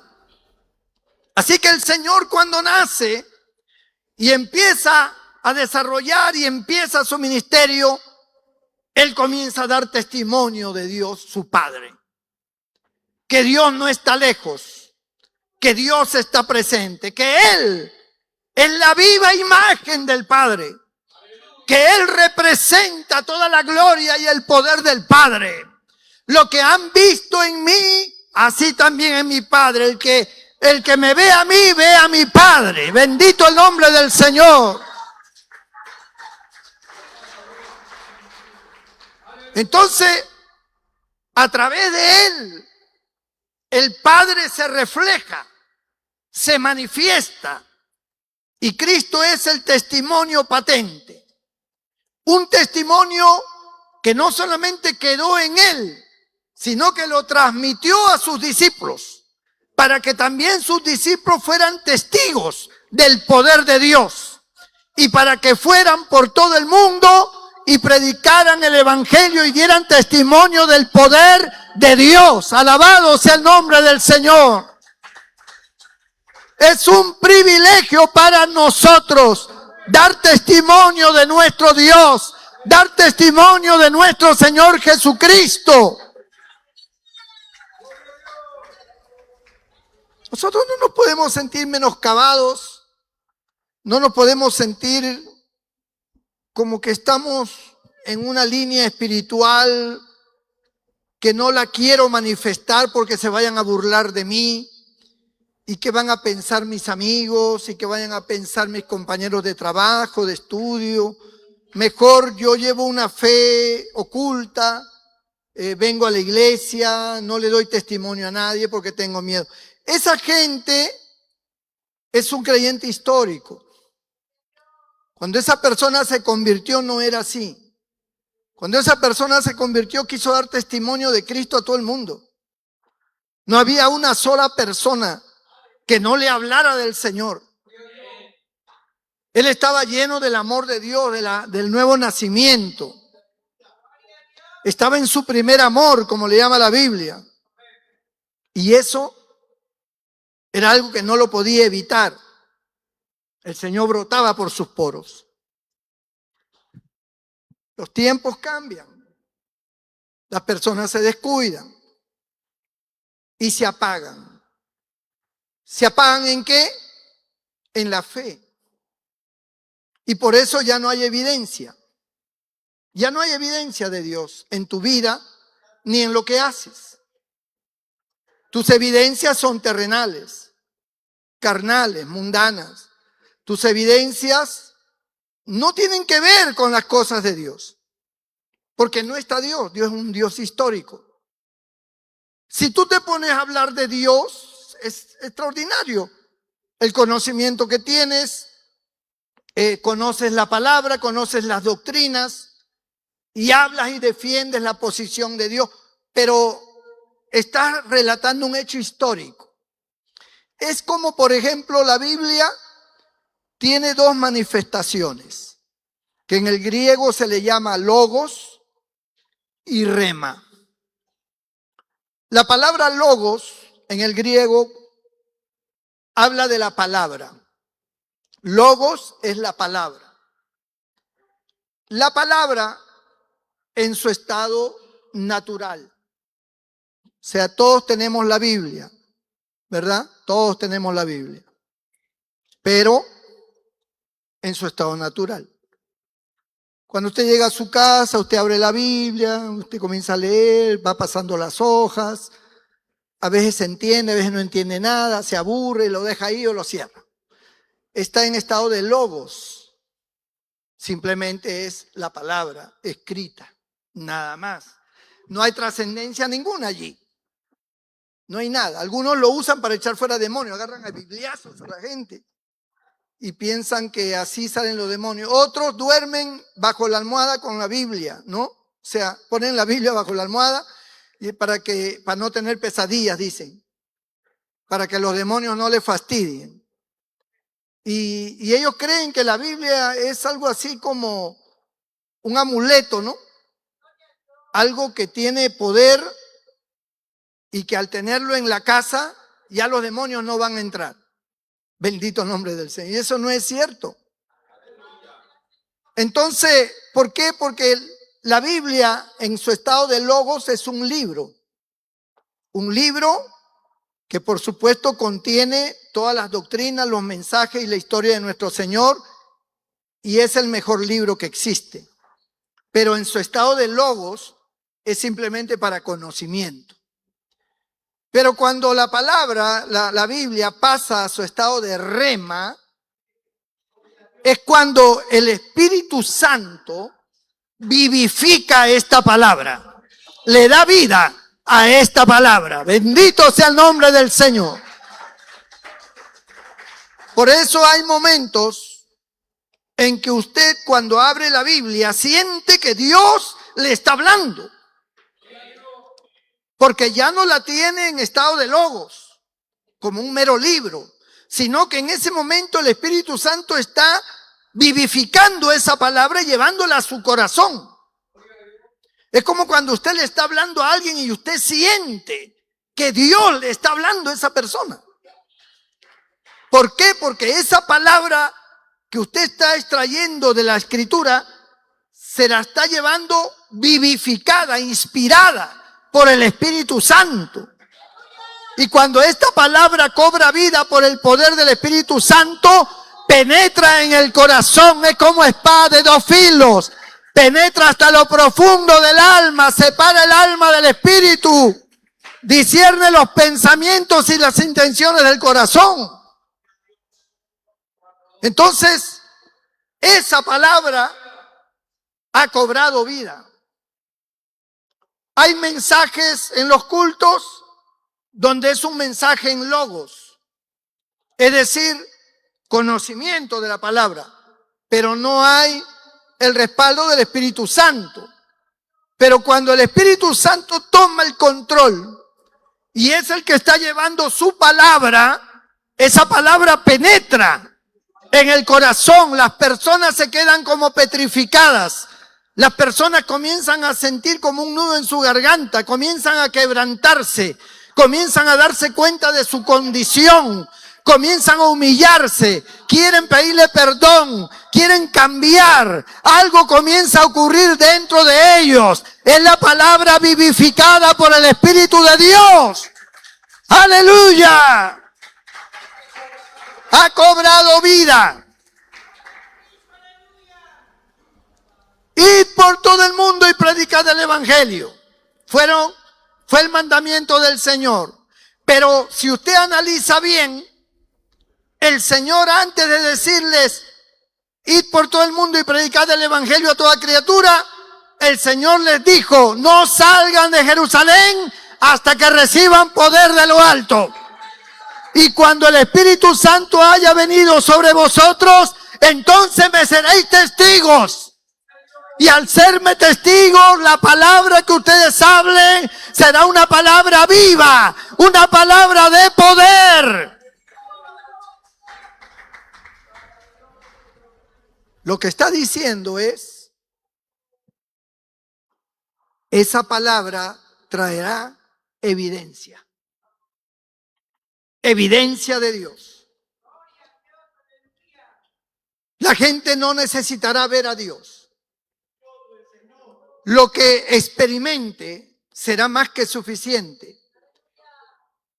Así que el Señor, cuando nace y empieza a desarrollar y empieza su ministerio, Él comienza a dar testimonio de Dios, su Padre. Que Dios no está lejos, que Dios está presente, que Él es la viva imagen del Padre, que Él representa toda la gloria y el poder del Padre. Lo que han visto en mí, así también en mi Padre. El que me ve a mí, ve a mi Padre. Bendito el nombre del Señor. Entonces, a través de Él, el Padre se refleja, se manifiesta. Y Cristo es el testimonio patente. Un testimonio que no solamente quedó en Él, sino que lo transmitió a sus discípulos, para que también sus discípulos fueran testigos del poder de Dios y para que fueran por todo el mundo y predicaran el evangelio y dieran testimonio del poder de Dios. Alabado sea el nombre del Señor. Es un privilegio para nosotros dar testimonio de nuestro Dios, dar testimonio de nuestro Señor Jesucristo. Nosotros no nos podemos sentir menoscabados, no nos podemos sentir como que estamos en una línea espiritual que no la quiero manifestar porque se vayan a burlar de mí y que van a pensar mis amigos y que vayan a pensar mis compañeros de trabajo, de estudio. Mejor yo llevo una fe oculta, vengo a la iglesia, no le doy testimonio a nadie porque tengo miedo. Esa gente es un creyente histórico. Cuando esa persona se convirtió no era así. Cuando esa persona se convirtió quiso dar testimonio de Cristo a todo el mundo. No había una sola persona que no le hablara del Señor. Él estaba lleno del amor de Dios, del nuevo nacimiento. Estaba en su primer amor, como le llama la Biblia. Y eso era algo que no lo podía evitar. El Señor brotaba por sus poros. Los tiempos cambian. Las personas se descuidan y se apagan. ¿Se apagan en qué? En la fe. Y por eso ya no hay evidencia. Ya no hay evidencia de Dios en tu vida ni en lo que haces. Tus evidencias son terrenales, carnales, mundanas. Tus evidencias no tienen que ver con las cosas de Dios. Porque no está Dios. Dios es un Dios histórico. Si tú te pones a hablar de Dios, es extraordinario el conocimiento que tienes. Conoces la palabra, conoces las doctrinas y hablas y defiendes la posición de Dios, pero estás relatando un hecho histórico. Es como, por ejemplo, la Biblia tiene dos manifestaciones, que en el griego se le llama logos y rema. La palabra logos en el griego habla de la palabra. Logos es la palabra. La palabra en su estado natural. O sea, todos tenemos la Biblia, ¿verdad? Todos tenemos la Biblia. Pero en su estado natural. Cuando usted llega a su casa, usted abre la Biblia, usted comienza a leer, va pasando las hojas. A veces se entiende, a veces no entiende nada, se aburre, lo deja ahí o lo cierra. Está en estado de logos. Simplemente es la palabra escrita, nada más. No hay trascendencia ninguna allí. No hay nada. Algunos lo usan para echar fuera demonios, agarran a bibliazos a la gente y piensan que así salen los demonios. Otros duermen bajo la almohada con la Biblia, ¿no? O sea, ponen la Biblia bajo la almohada y para no tener pesadillas, dicen, para que los demonios no les fastidien. Y ellos creen que la Biblia es algo así como un amuleto, ¿no? Algo que tiene poder y que al tenerlo en la casa ya los demonios no van a entrar. Bendito nombre del Señor. Y eso no es cierto. Entonces, ¿por qué? Porque la Biblia en su estado de logos es un libro. Un libro que por supuesto contiene todas las doctrinas, los mensajes y la historia de nuestro Señor, y es el mejor libro que existe. Pero en su estado de logos es simplemente para conocimiento. Pero cuando la palabra, la Biblia pasa a su estado de rema, es cuando el Espíritu Santo vivifica esta palabra, le da vida a esta palabra. Bendito sea el nombre del Señor. Por eso hay momentos en que usted cuando abre la Biblia siente que Dios le está hablando. Porque ya no la tiene en estado de logos, como un mero libro, sino que en ese momento el Espíritu Santo está vivificando esa palabra y llevándola a su corazón. Es como cuando usted le está hablando a alguien y usted siente que Dios le está hablando a esa persona. ¿Por qué? Porque esa palabra que usted está extrayendo de la Escritura se la está llevando vivificada, inspirada por el Espíritu Santo. Y cuando esta palabra cobra vida por el poder del Espíritu Santo, penetra en el corazón, es como espada de dos filos. Penetra hasta lo profundo del alma, separa el alma del espíritu, discierne los pensamientos y las intenciones del corazón. Entonces, esa palabra ha cobrado vida. Hay mensajes en los cultos donde es un mensaje en logos, es decir, conocimiento de la palabra, pero no hay el respaldo del Espíritu Santo. Pero cuando el Espíritu Santo toma el control y es el que está llevando su palabra, Esa palabra penetra en el corazón. Las personas se quedan como petrificadas. Las personas comienzan a sentir como un nudo en su garganta, comienzan a quebrantarse, comienzan a darse cuenta de su condición, comienzan a humillarse, quieren pedirle perdón, quieren cambiar. Algo comienza a ocurrir dentro de ellos. Es la palabra vivificada por el Espíritu de Dios. ¡Aleluya! Ha cobrado vida. Id por todo el mundo y predicad el Evangelio. Fue el mandamiento del Señor. Pero si usted analiza bien, el Señor, antes de decirles, id por todo el mundo y predicad el Evangelio a toda criatura, el Señor les dijo, no salgan de Jerusalén hasta que reciban poder de lo alto. Y cuando el Espíritu Santo haya venido sobre vosotros, entonces me seréis testigos. Y al serme testigos, la palabra que ustedes hablen será una palabra viva, una palabra de poder. Lo que está diciendo es, esa palabra traerá evidencia. Evidencia de Dios. La gente no necesitará ver a Dios. Lo que experimente será más que suficiente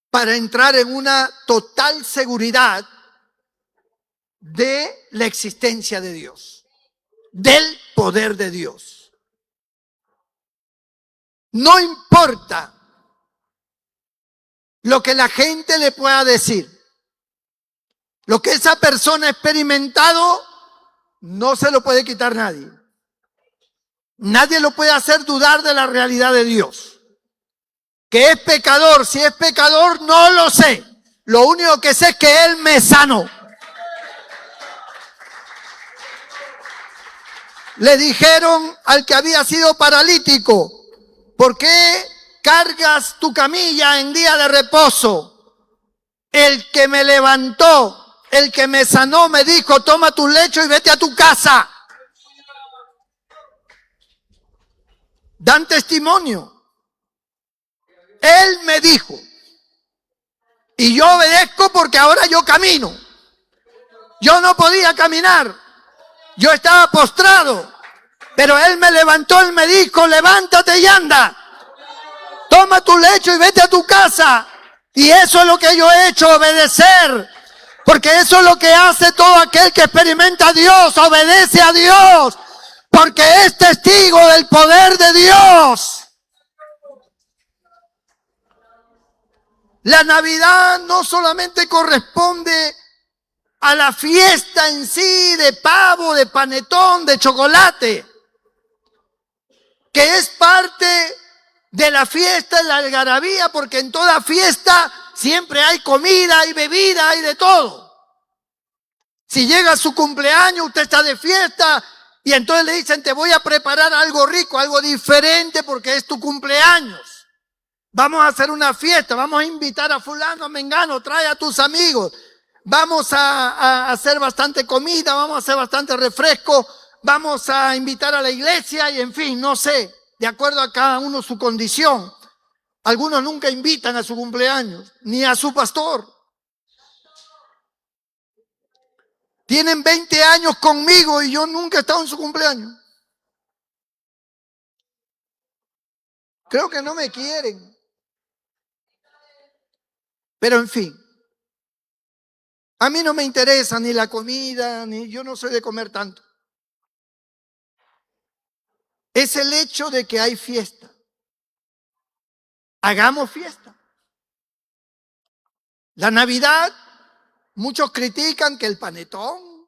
para entrar en una total seguridad de la existencia de Dios, del poder de Dios. No importa lo que la gente le pueda decir, lo que esa persona ha experimentado no se lo puede quitar nadie. Nadie lo puede hacer dudar de la realidad de Dios. Que es pecador, si es pecador no lo sé. Lo único que sé es que Él me sanó. Le dijeron al que había sido paralítico, ¿por qué cargas tu camilla en día de reposo? El que me levantó, el que me sanó me dijo, toma tu lecho y vete a tu casa. Dan testimonio. Él me dijo. Y yo obedezco porque ahora yo camino. Yo no podía caminar. Yo estaba postrado. Pero Él me levantó, Él me dijo, levántate y anda. Toma tu lecho y vete a tu casa. Y eso es lo que yo he hecho, obedecer. Porque eso es lo que hace todo aquel que experimenta a Dios, obedece a Dios. Porque es testigo del poder de Dios. La Navidad no solamente corresponde a la fiesta en sí de pavo, de panetón, de chocolate, que es parte de la fiesta, de la algarabía, porque en toda fiesta siempre hay comida, hay bebida, hay de todo. Si llega su cumpleaños, usted está de fiesta y entonces le dicen, te voy a preparar algo rico, algo diferente porque es tu cumpleaños. Vamos a hacer una fiesta, vamos a invitar a fulano, a mengano, trae a tus amigos. Vamos a hacer bastante comida, vamos a hacer bastante refresco, vamos a invitar a la iglesia y en fin, no sé, de acuerdo a cada uno su condición. Algunos nunca invitan a su cumpleaños, ni a su pastor. Tienen 20 años conmigo y yo nunca he estado en su cumpleaños. Creo que no me quieren. Pero en fin, a mí no me interesa ni la comida, ni yo no soy de comer tanto. Es el hecho de que hay fiesta. Hagamos fiesta. La Navidad, muchos critican que el panetón,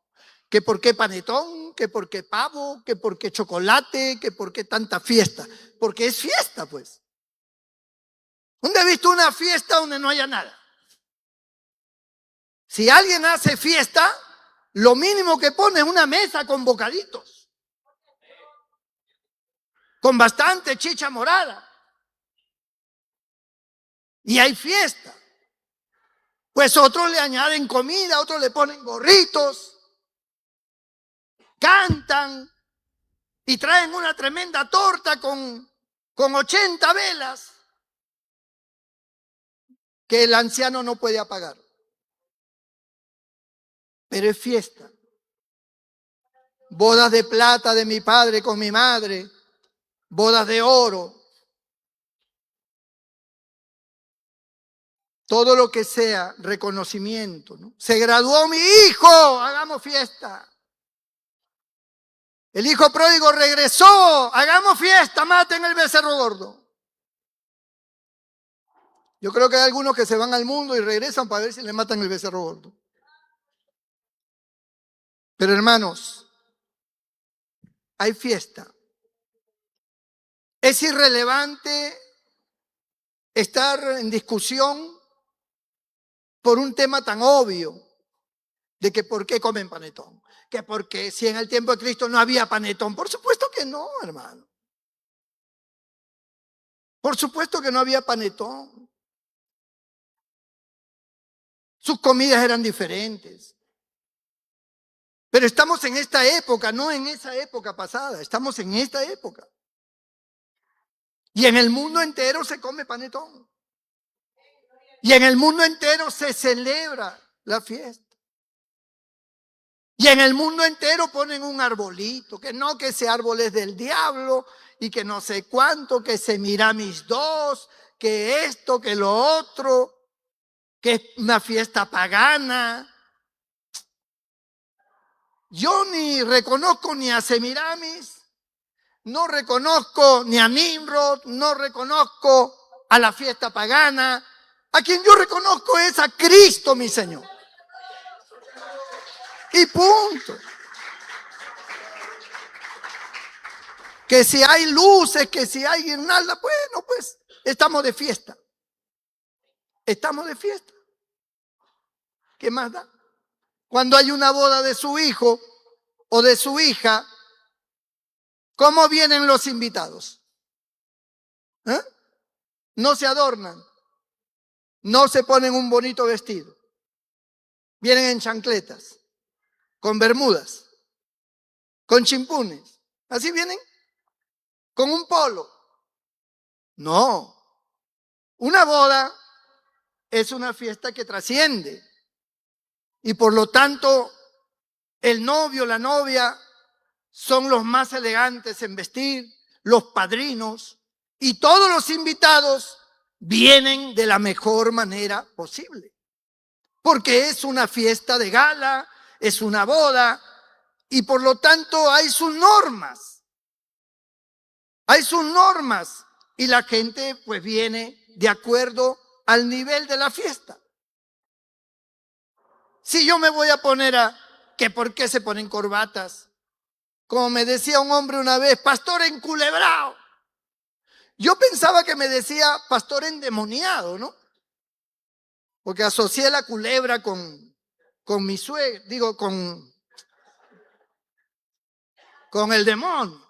que por qué panetón, que por qué pavo, que por qué chocolate, que por qué tanta fiesta. Porque es fiesta, pues. ¿Dónde he visto una fiesta donde no haya nada? Si alguien hace fiesta, lo mínimo que pone es una mesa con bocaditos, con bastante chicha morada. Y hay fiesta. Pues otros le añaden comida, otros le ponen gorritos, cantan y traen una tremenda torta con 80 velas que el anciano no puede apagar. Pero es fiesta. Bodas de plata de mi padre con mi madre, bodas de oro. Todo lo que sea reconocimiento, ¿no? Se graduó mi hijo, hagamos fiesta. El hijo pródigo regresó, hagamos fiesta, maten el becerro gordo. Yo creo que hay algunos que se van al mundo y regresan para ver si le matan el becerro gordo. Pero hermanos, hay fiesta. Es irrelevante estar en discusión por un tema tan obvio de que por qué comen panetón, que porque si en el tiempo de Cristo no había panetón. Por supuesto que no, hermano. Por supuesto que no había panetón. Sus comidas eran diferentes. Pero estamos en esta época, no en esa época pasada, estamos en esta época. Y en el mundo entero se come panetón. Y en el mundo entero se celebra la fiesta. Y en el mundo entero ponen un arbolito, que no, que ese árbol es del diablo y que no sé cuánto, que se mira mis dos, que esto, que lo otro, que es una fiesta pagana. Yo ni reconozco ni a Semiramis, no reconozco ni a Nimrod, no reconozco a la fiesta pagana. A quien yo reconozco es a Cristo, mi Señor. Y punto. Que si hay luces, que si hay guirnalda, bueno, pues estamos de fiesta. Estamos de fiesta. ¿Qué más da? Cuando hay una boda de su hijo o de su hija, ¿cómo vienen los invitados? ¿Eh? No se adornan, no se ponen un bonito vestido. Vienen en chancletas, con bermudas, con chimpunes. ¿Así vienen? ¿Con un polo? No. Una boda es una fiesta que trasciende. Y por lo tanto, el novio, la novia, son los más elegantes en vestir, los padrinos, y todos los invitados vienen de la mejor manera posible. Porque es una fiesta de gala, es una boda, y por lo tanto hay sus normas. Hay sus normas, y la gente pues viene de acuerdo al nivel de la fiesta. Si yo me voy a poner que por qué se ponen corbatas, como me decía un hombre una vez, pastor enculebrado. Yo pensaba que me decía pastor endemoniado, ¿no? Porque asocié la culebra con mi suegra, digo, con el demonio.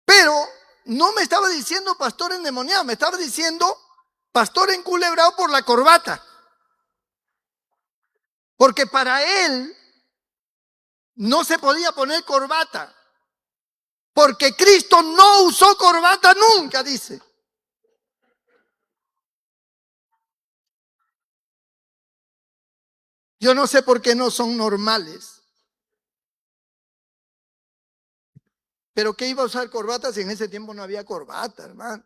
Pero no me estaba diciendo pastor endemoniado, me estaba diciendo pastor enculebrado por la corbata. Porque para él no se podía poner corbata. Porque Cristo no usó corbata nunca, dice. Yo no sé por qué no son normales. Pero ¿qué iba a usar corbata si en ese tiempo no había corbata, hermano?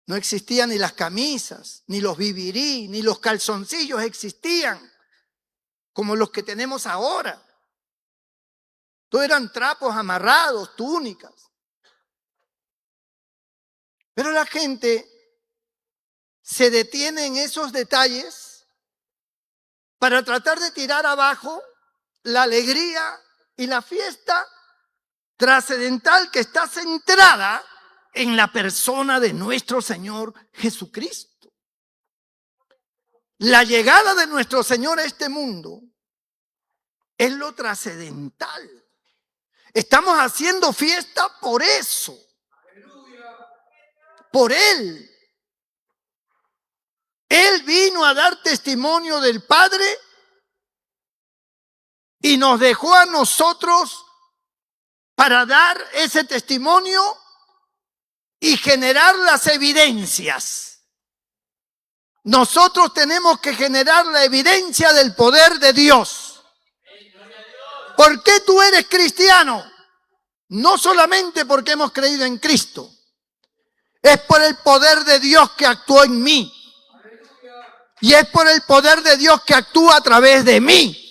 No existían ni las camisas, ni los vivirí, ni los calzoncillos existían, como los que tenemos ahora. Todo eran trapos amarrados, túnicas. Pero la gente se detiene en esos detalles para tratar de tirar abajo la alegría y la fiesta trascendental que está centrada en la persona de nuestro Señor Jesucristo. La llegada de nuestro Señor a este mundo es lo trascendental. Estamos haciendo fiesta por eso. Por Él. Él vino a dar testimonio del Padre y nos dejó a nosotros para dar ese testimonio y generar las evidencias. Nosotros tenemos que generar la evidencia del poder de Dios. ¿Por qué tú eres cristiano? No solamente porque hemos creído en Cristo, es por el poder de Dios que actuó en mí. Y es por el poder de Dios que actúa a través de mí.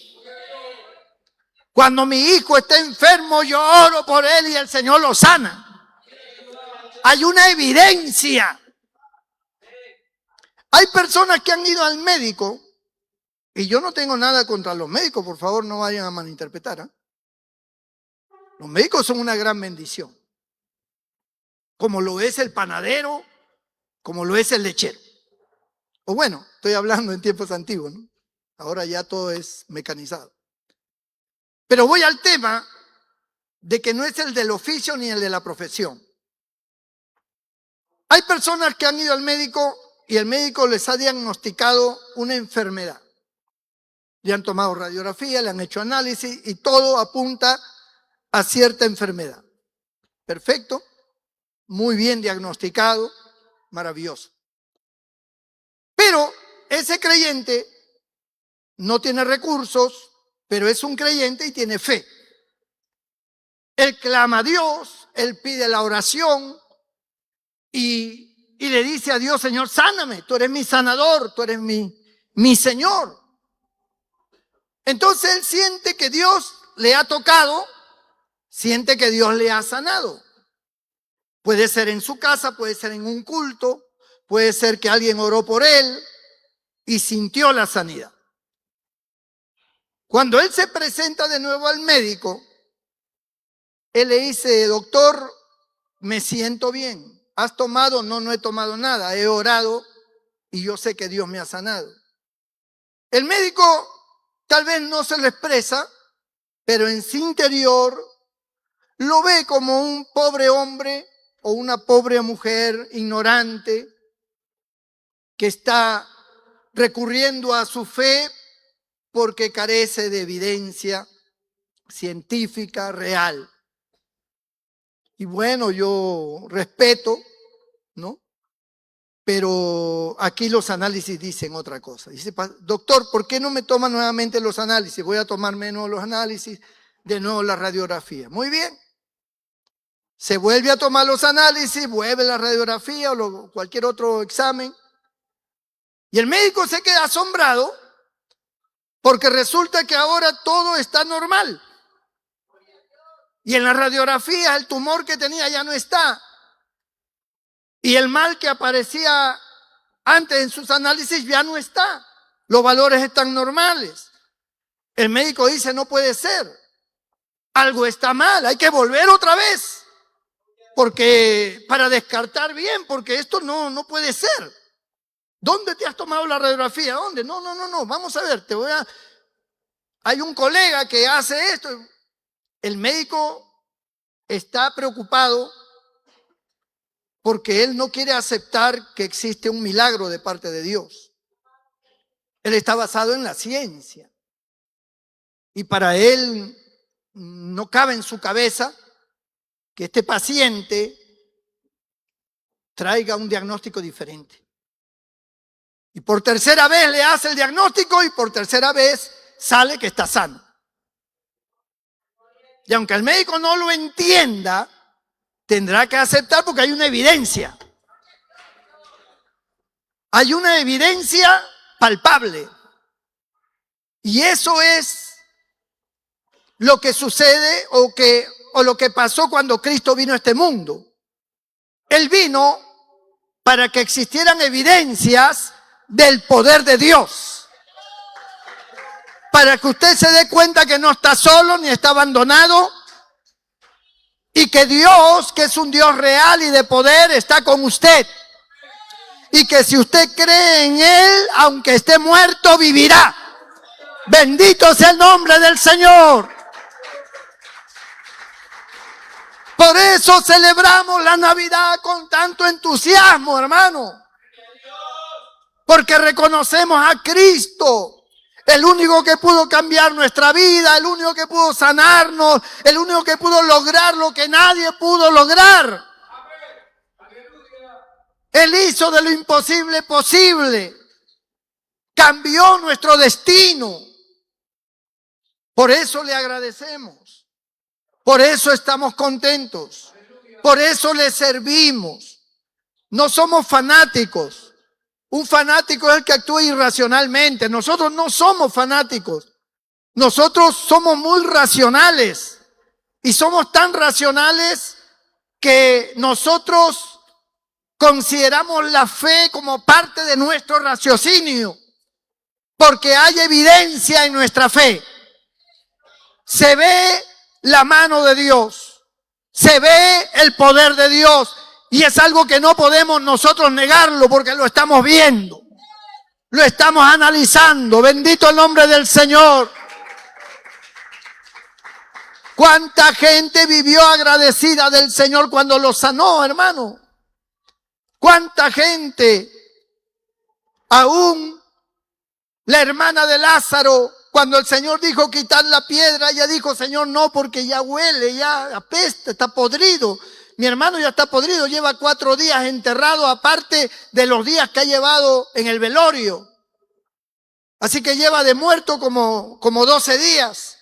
Cuando mi hijo está enfermo, yo oro por él y el Señor lo sana. Hay una evidencia. Hay personas que han ido al médico, y yo no tengo nada contra los médicos, por favor no vayan a malinterpretar, ¿eh? Los médicos son una gran bendición, como lo es el panadero, como lo es el lechero. O bueno, estoy hablando en tiempos antiguos, ¿no? Ahora ya todo es mecanizado. Pero voy al tema de que no es el del oficio ni el de la profesión. Hay personas que han ido al médico y el médico les ha diagnosticado una enfermedad. Le han tomado radiografía, le han hecho análisis y todo apunta a cierta enfermedad. Perfecto, muy bien diagnosticado, maravilloso. Pero ese creyente no tiene recursos, pero es un creyente y tiene fe. Él clama a Dios, él pide la oración y le dice a Dios: Señor, sáname, tú eres mi sanador, tú eres mi Señor. Entonces él siente que Dios le ha tocado, siente que Dios le ha sanado. Puede ser en su casa, puede ser en un culto, puede ser que alguien oró por él y sintió la sanidad. Cuando él se presenta de nuevo al médico, él le dice: doctor, me siento bien. ¿Has tomado? No, no he tomado nada. He orado y yo sé que Dios me ha sanado. El médico tal vez no se lo expresa, pero en su interior lo ve como un pobre hombre o una pobre mujer ignorante que está recurriendo a su fe porque carece de evidencia científica real. Y bueno, yo respeto, ¿no? Pero aquí los análisis dicen otra cosa. Dice: doctor, ¿por qué no me toma nuevamente los análisis? Voy a tomar menos los análisis, de nuevo la radiografía. Muy bien. Se vuelve a tomar los análisis, vuelve la radiografía o cualquier otro examen. Y el médico se queda asombrado porque resulta que ahora todo está normal. Y en la radiografía el tumor que tenía ya no está. Y el mal que aparecía antes en sus análisis ya no está. Los valores están normales. El médico dice: no puede ser. Algo está mal, hay que volver otra vez. Porque para descartar bien, porque esto no puede ser. ¿Dónde te has tomado la radiografía? ¿Dónde? No, vamos a ver, hay un colega que hace esto. El médico está preocupado porque él no quiere aceptar que existe un milagro de parte de Dios. Él está basado en la ciencia. Y para él no cabe en su cabeza que este paciente traiga un diagnóstico diferente. Y por tercera vez le hace el diagnóstico y por tercera vez sale que está sano. Y aunque el médico no lo entienda, tendrá que aceptar porque hay una evidencia. Hay una evidencia palpable. Y eso es lo que sucede o lo que pasó cuando Cristo vino a este mundo. Él vino para que existieran evidencias del poder de Dios. Para que usted se dé cuenta que no está solo ni está abandonado y que Dios, que es un Dios real y de poder, está con usted. Y que si usted cree en Él, aunque esté muerto, vivirá. Bendito sea el nombre del Señor. Por eso celebramos la Navidad con tanto entusiasmo, hermano. porque reconocemos a Cristo, el único que pudo cambiar nuestra vida, el único que pudo sanarnos, el único que pudo lograr lo que nadie pudo lograr. Él hizo de lo imposible posible. Cambió nuestro destino. Por eso le agradecemos. Por eso estamos contentos. Por eso le servimos. No somos fanáticos. Un fanático es el que actúa irracionalmente. Nosotros no somos fanáticos. Nosotros somos muy racionales. Y somos tan racionales que nosotros consideramos la fe como parte de nuestro raciocinio. Porque hay evidencia en nuestra fe. Se ve la mano de Dios. Se ve el poder de Dios. Y es algo que no podemos nosotros negarlo porque lo estamos viendo. Lo estamos analizando. Bendito el nombre del Señor. ¿Cuánta gente vivió agradecida del Señor cuando lo sanó, hermano? ¿Cuánta gente? Aún la hermana de Lázaro, cuando el Señor dijo quitar la piedra, ella dijo, Señor, no, porque ya huele, ya apesta, está podrido. Mi hermano ya está podrido, lleva 4 días enterrado, aparte de los días que ha llevado en el velorio. Así que lleva de muerto como 12 días.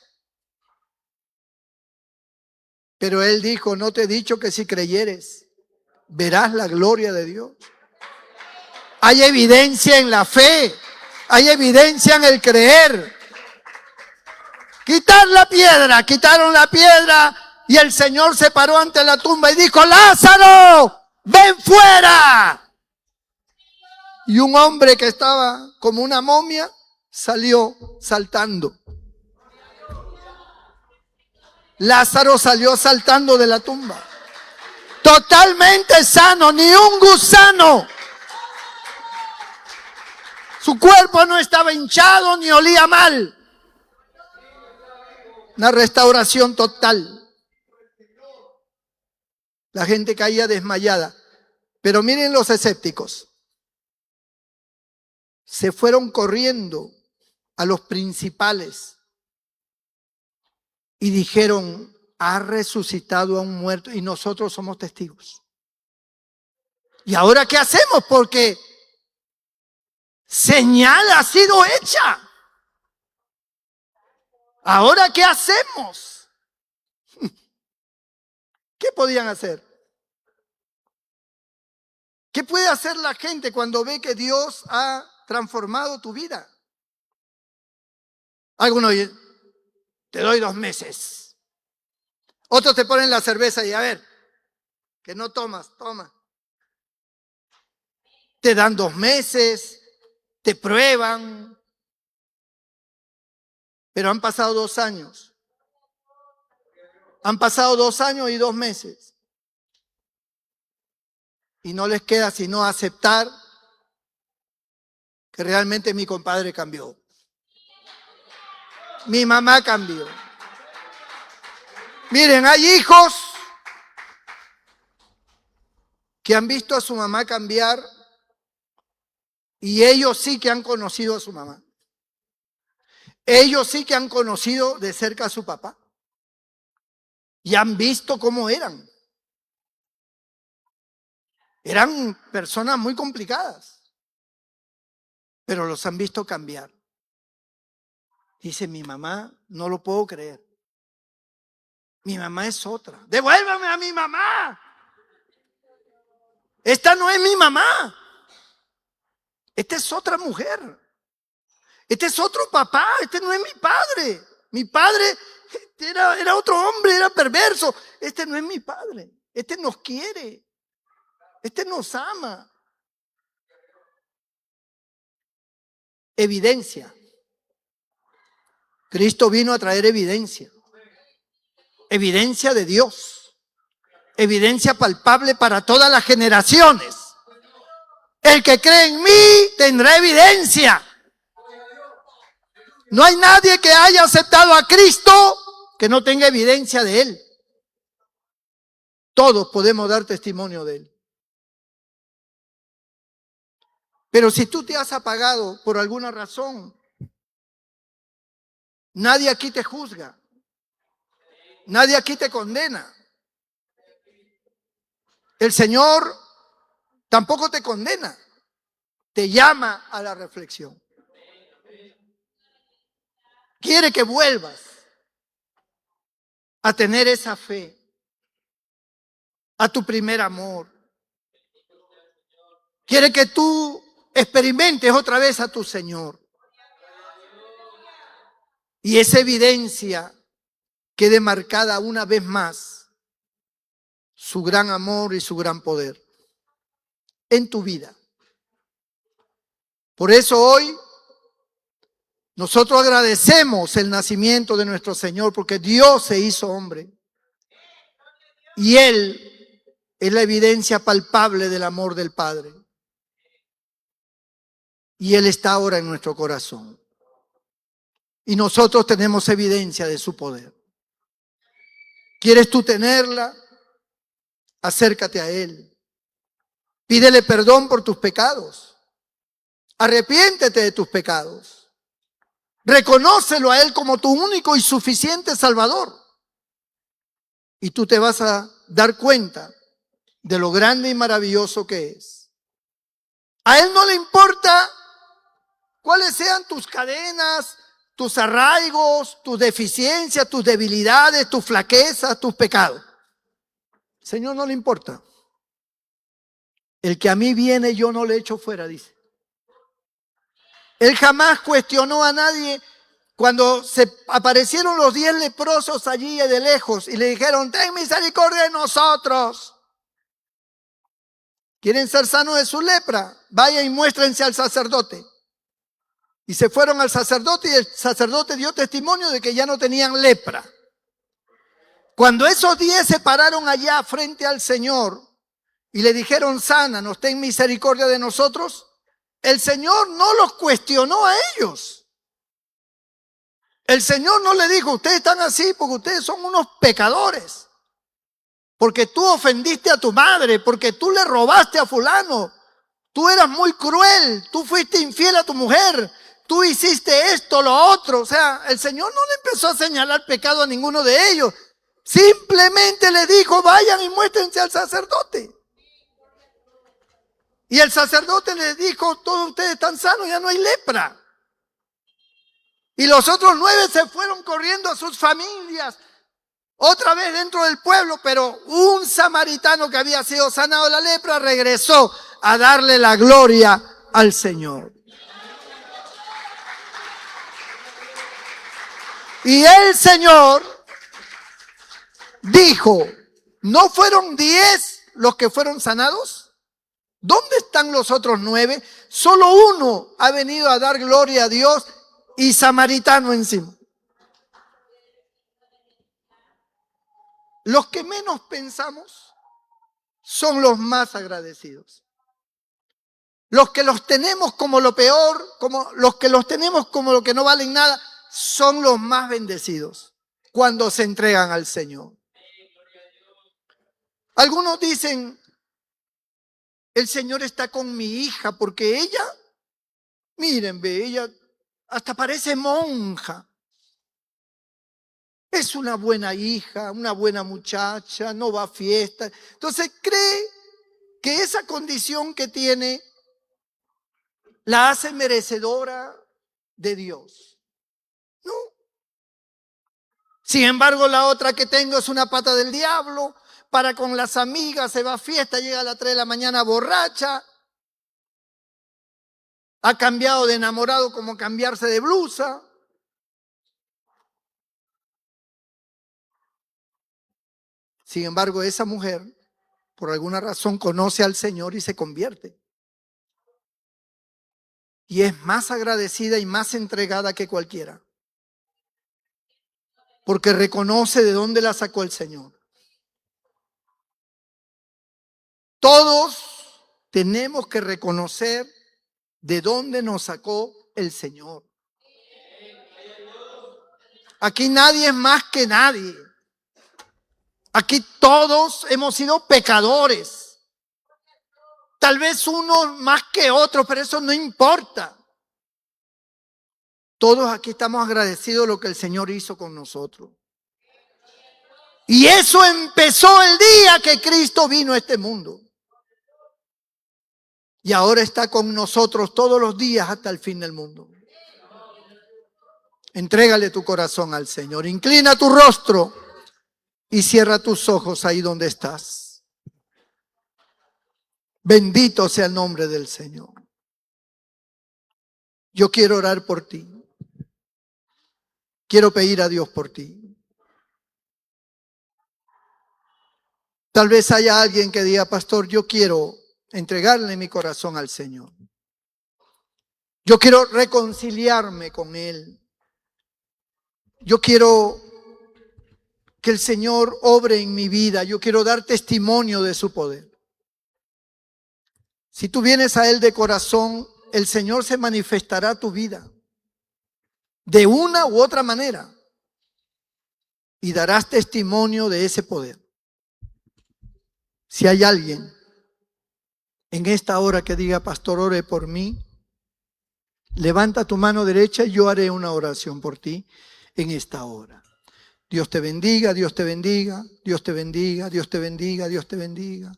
Pero él dijo, no te he dicho que si creyeres, verás la gloria de Dios. Hay evidencia en la fe, hay evidencia en el creer. Quitar la piedra, quitaron la piedra. Y el Señor se paró ante la tumba y dijo, Lázaro, ven fuera. Y un hombre que estaba como una momia salió saltando. Lázaro salió saltando de la tumba. Totalmente sano, ni un gusano. Su cuerpo no estaba hinchado ni olía mal. Una restauración total. La gente caía desmayada. Pero miren los escépticos. Se fueron corriendo a los principales y dijeron, ha resucitado a un muerto y nosotros somos testigos. ¿Y ahora qué hacemos? Porque señal ha sido hecha. ¿Ahora qué hacemos? ¿Qué podían hacer? ¿Qué puede hacer la gente cuando ve que Dios ha transformado tu vida? Algunos dicen, te doy 2 meses. Otros te ponen la cerveza y a ver, que no tomas, toma. Te dan 2 meses, te prueban. Pero han pasado 2 años. Han pasado 2 años y 2 meses. Y no les queda sino aceptar que realmente mi compadre cambió. Mi mamá cambió. Miren, hay hijos que han visto a su mamá cambiar y ellos sí que han conocido a su mamá. Ellos sí que han conocido de cerca a su papá y han visto cómo eran. Eran personas muy complicadas, pero los han visto cambiar. Dice, mi mamá, no lo puedo creer. Mi mamá es otra. Devuélvame a mi mamá. Esta no es mi mamá. Esta es otra mujer. Este es otro papá. Este no es mi padre. Mi padre era otro hombre, era perverso. Este no es mi padre. Este nos quiere. Este nos ama. Evidencia. Cristo vino a traer evidencia. Evidencia de Dios. Evidencia palpable para todas las generaciones. El que cree en mí tendrá evidencia. No hay nadie que haya aceptado a Cristo que no tenga evidencia de Él. Todos podemos dar testimonio de Él. Pero si tú te has apagado por alguna razón, nadie aquí te juzga. Nadie aquí te condena. El Señor tampoco te condena. Te llama a la reflexión. Quiere que vuelvas a tener esa fe, a tu primer amor. Quiere que tú experimentes otra vez a tu Señor. Y esa evidencia quede marcada una vez más su gran amor y su gran poder en tu vida. Por eso hoy nosotros agradecemos el nacimiento de nuestro Señor, porque Dios se hizo hombre. Y Él es la evidencia palpable del amor del Padre. Y Él está ahora en nuestro corazón. Y nosotros tenemos evidencia de su poder. ¿Quieres tú tenerla? Acércate a Él. Pídele perdón por tus pecados. Arrepiéntete de tus pecados. Reconócelo a Él como tu único y suficiente Salvador. Y tú te vas a dar cuenta de lo grande y maravilloso que es. A Él no le importa cuáles sean tus cadenas, tus arraigos, tus deficiencias, tus debilidades, tus flaquezas, tus pecados. Al Señor no le importa. El que a mí viene yo no le echo fuera, dice. Él jamás cuestionó a nadie cuando se aparecieron los 10 leprosos allí de lejos y le dijeron: ten misericordia de nosotros. ¿Quieren ser sanos de su lepra? Vayan y muéstrense al sacerdote. Y se fueron al sacerdote y el sacerdote dio testimonio de que ya no tenían lepra. Cuando esos 10 se pararon allá frente al Señor y le dijeron: sánanos, ten misericordia de nosotros, el Señor no los cuestionó a ellos. El Señor no le dijo: ustedes están así porque ustedes son unos pecadores, porque tú ofendiste a tu madre, porque tú le robaste a fulano, tú eras muy cruel, tú fuiste infiel a tu mujer, tú hiciste esto, lo otro. O sea, el Señor no le empezó a señalar pecado a ninguno de ellos. Simplemente le dijo: vayan y muéstrense al sacerdote. Y el sacerdote les dijo: todos ustedes están sanos, ya no hay lepra. Y los otros 9 se fueron corriendo a sus familias, otra vez dentro del pueblo, pero un samaritano que había sido sanado de la lepra regresó a darle la gloria al Señor. Y el Señor dijo: ¿no fueron 10 los que fueron sanados? ¿Dónde están los otros 9? Solo uno ha venido a dar gloria a Dios, y samaritano encima. Los que menos pensamos son los más agradecidos. Los que los tenemos como lo peor, como los que los tenemos como lo que no valen nada, son los más bendecidos cuando se entregan al Señor. Algunos dicen: el Señor está con mi hija porque ella, miren, ve, ella hasta parece monja. Es una buena hija, una buena muchacha, no va a fiestas. Entonces cree que esa condición que tiene la hace merecedora de Dios. No. Sin embargo, la otra que tengo es una pata del diablo. Para con las amigas, se va a fiesta, llega a las 3 de la mañana borracha. Ha cambiado de enamorado como cambiarse de blusa. Sin embargo, esa mujer, por alguna razón, conoce al Señor y se convierte. Y es más agradecida y más entregada que cualquiera, porque reconoce de dónde la sacó el Señor. Todos tenemos que reconocer de dónde nos sacó el Señor. Aquí nadie es más que nadie. Aquí todos hemos sido pecadores. Tal vez unos más que otros, pero eso no importa. Todos aquí estamos agradecidos de lo que el Señor hizo con nosotros. Y eso empezó el día que Cristo vino a este mundo. Y ahora está con nosotros todos los días hasta el fin del mundo. Entrégale tu corazón al Señor. Inclina tu rostro y cierra tus ojos ahí donde estás. Bendito sea el nombre del Señor. Yo quiero orar por ti. Quiero pedir a Dios por ti. Tal vez haya alguien que diga, pastor, yo quiero entregarle mi corazón al Señor. Yo quiero reconciliarme con Él. Yo quiero que el Señor obre en mi vida. Yo quiero dar testimonio de su poder. Si tú vienes a Él de corazón, el Señor se manifestará a tu vida de una u otra manera y darás testimonio de ese poder. Si hay alguien en esta hora que diga, pastor, ore por mí, levanta tu mano derecha y yo haré una oración por ti en esta hora. Dios te bendiga, Dios te bendiga, Dios te bendiga, Dios te bendiga, Dios te bendiga,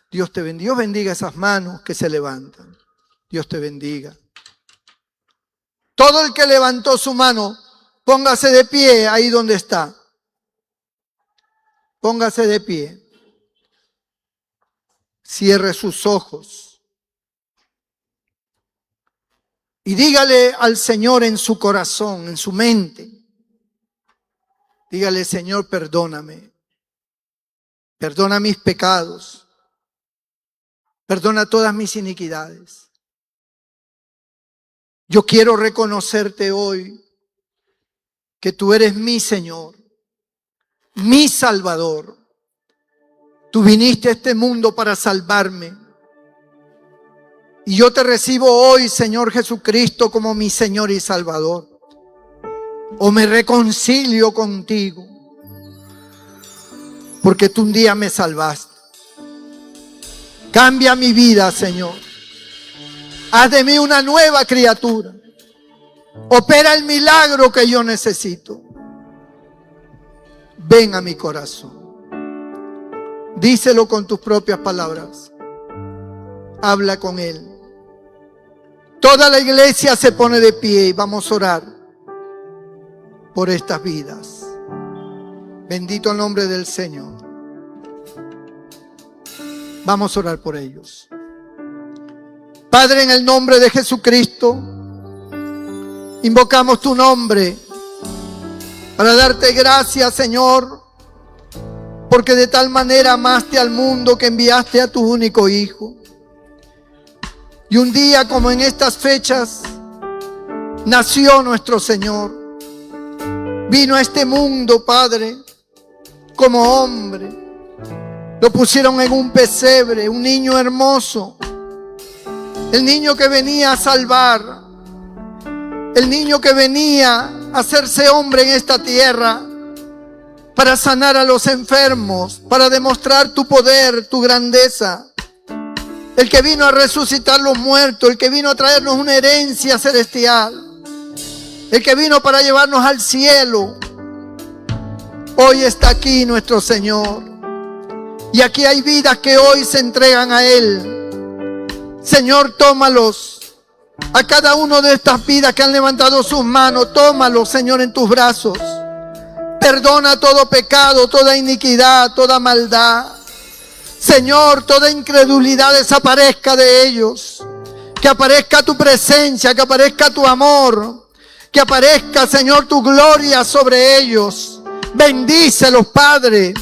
Dios te bendiga. Dios bendiga esas manos que se levantan. Dios te bendiga. Todo el que levantó su mano, póngase de pie ahí donde está. Póngase de pie. Cierre sus ojos. Y dígale al Señor en su corazón, en su mente. Dígale, Señor, perdóname. Perdona mis pecados. Perdona todas mis iniquidades. Yo quiero reconocerte hoy que tú eres mi Señor, mi Salvador. Tú viniste a este mundo para salvarme. Y yo te recibo hoy, Señor Jesucristo, como mi Señor y Salvador. O me reconcilio contigo, porque tú un día me salvaste. Cambia mi vida, Señor. Haz de mí una nueva criatura. Opera el milagro que yo necesito. Ven a mi corazón. Díselo con tus propias palabras. Habla con Él. Toda la iglesia se pone de pie y vamos a orar por estas vidas. Bendito el nombre del Señor. Vamos a orar por ellos. Padre, en el nombre de Jesucristo, invocamos tu nombre para darte gracias, Señor, porque de tal manera amaste al mundo que enviaste a tu único Hijo. Y un día como en estas fechas, nació nuestro Señor. Vino a este mundo, Padre, como hombre. Lo pusieron en un pesebre, un niño hermoso. El niño que venía a salvar. El niño que venía a hacerse hombre en esta tierra para sanar a los enfermos, para demostrar tu poder, tu grandeza. El que vino a resucitar los muertos, el que vino a traernos una herencia celestial, el que vino para llevarnos al cielo. Hoy está aquí nuestro Señor. Y aquí hay vidas que hoy se entregan a Él. Señor, tómalos. A cada uno de estas vidas que han levantado sus manos, tómalos, Señor, en tus brazos. Perdona todo pecado, toda iniquidad, toda maldad. Señor, toda incredulidad desaparezca de ellos. Que aparezca tu presencia, que aparezca tu amor. Que aparezca, Señor, tu gloria sobre ellos. Bendícelos, Padre.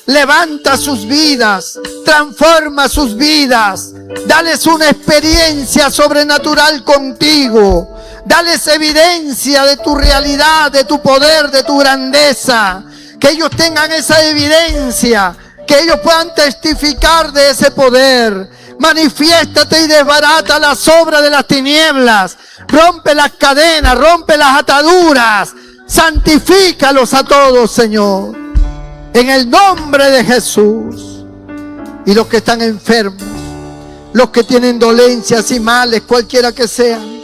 Levanta sus vidas, transforma sus vidas, dales una experiencia sobrenatural contigo, dales evidencia de tu realidad, de tu poder, de tu grandeza, que ellos tengan esa evidencia, que ellos puedan testificar de ese poder. Manifiéstate y desbarata las obras de las tinieblas, rompe las cadenas, rompe las ataduras, santifícalos a todos, Señor. En el nombre de Jesús. Y los que están enfermos, los que tienen dolencias y males, cualquiera que sean.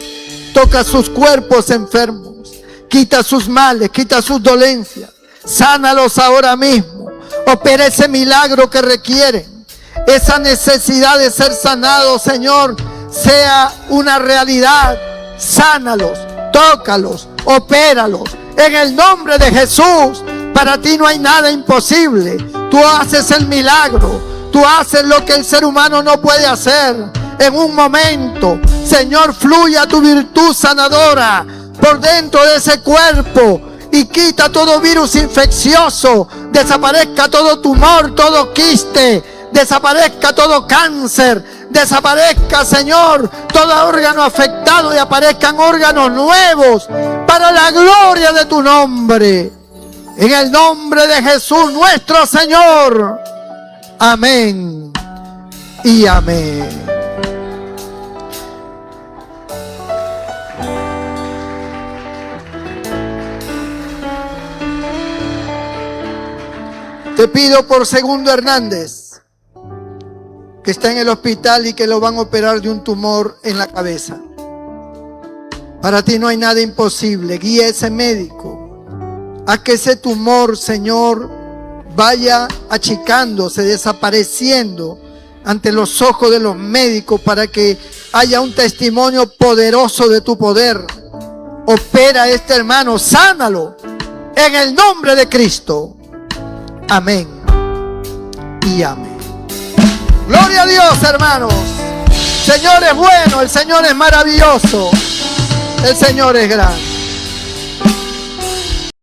Toca sus cuerpos enfermos, quita sus males, quita sus dolencias, sánalos ahora mismo. Opera ese milagro que requieren, esa necesidad de ser sanados, Señor, sea una realidad. Sánalos, tócalos, opéralos, en el nombre de Jesús. Para ti no hay nada imposible. Tú haces el milagro, tú haces lo que el ser humano no puede hacer. En un momento, Señor, fluya tu virtud sanadora por dentro de ese cuerpo y quita todo virus infeccioso, desaparezca todo tumor, todo quiste, desaparezca todo cáncer, desaparezca, Señor, todo órgano afectado y aparezcan órganos nuevos para la gloria de tu nombre. En el nombre de Jesús nuestro Señor. Amén y amén. Te pido por Segundo Hernández, que está en el hospital y que lo van a operar de un tumor en la cabeza. Para ti no hay nada imposible. Guía a ese médico a que ese tumor, Señor, vaya achicándose, desapareciendo ante los ojos de los médicos, para que haya un testimonio poderoso de tu poder. Opera a este hermano, sánalo en el nombre de Cristo. Amén y amén. Gloria a Dios, hermanos. El Señor es bueno, el Señor es maravilloso, el Señor es grande.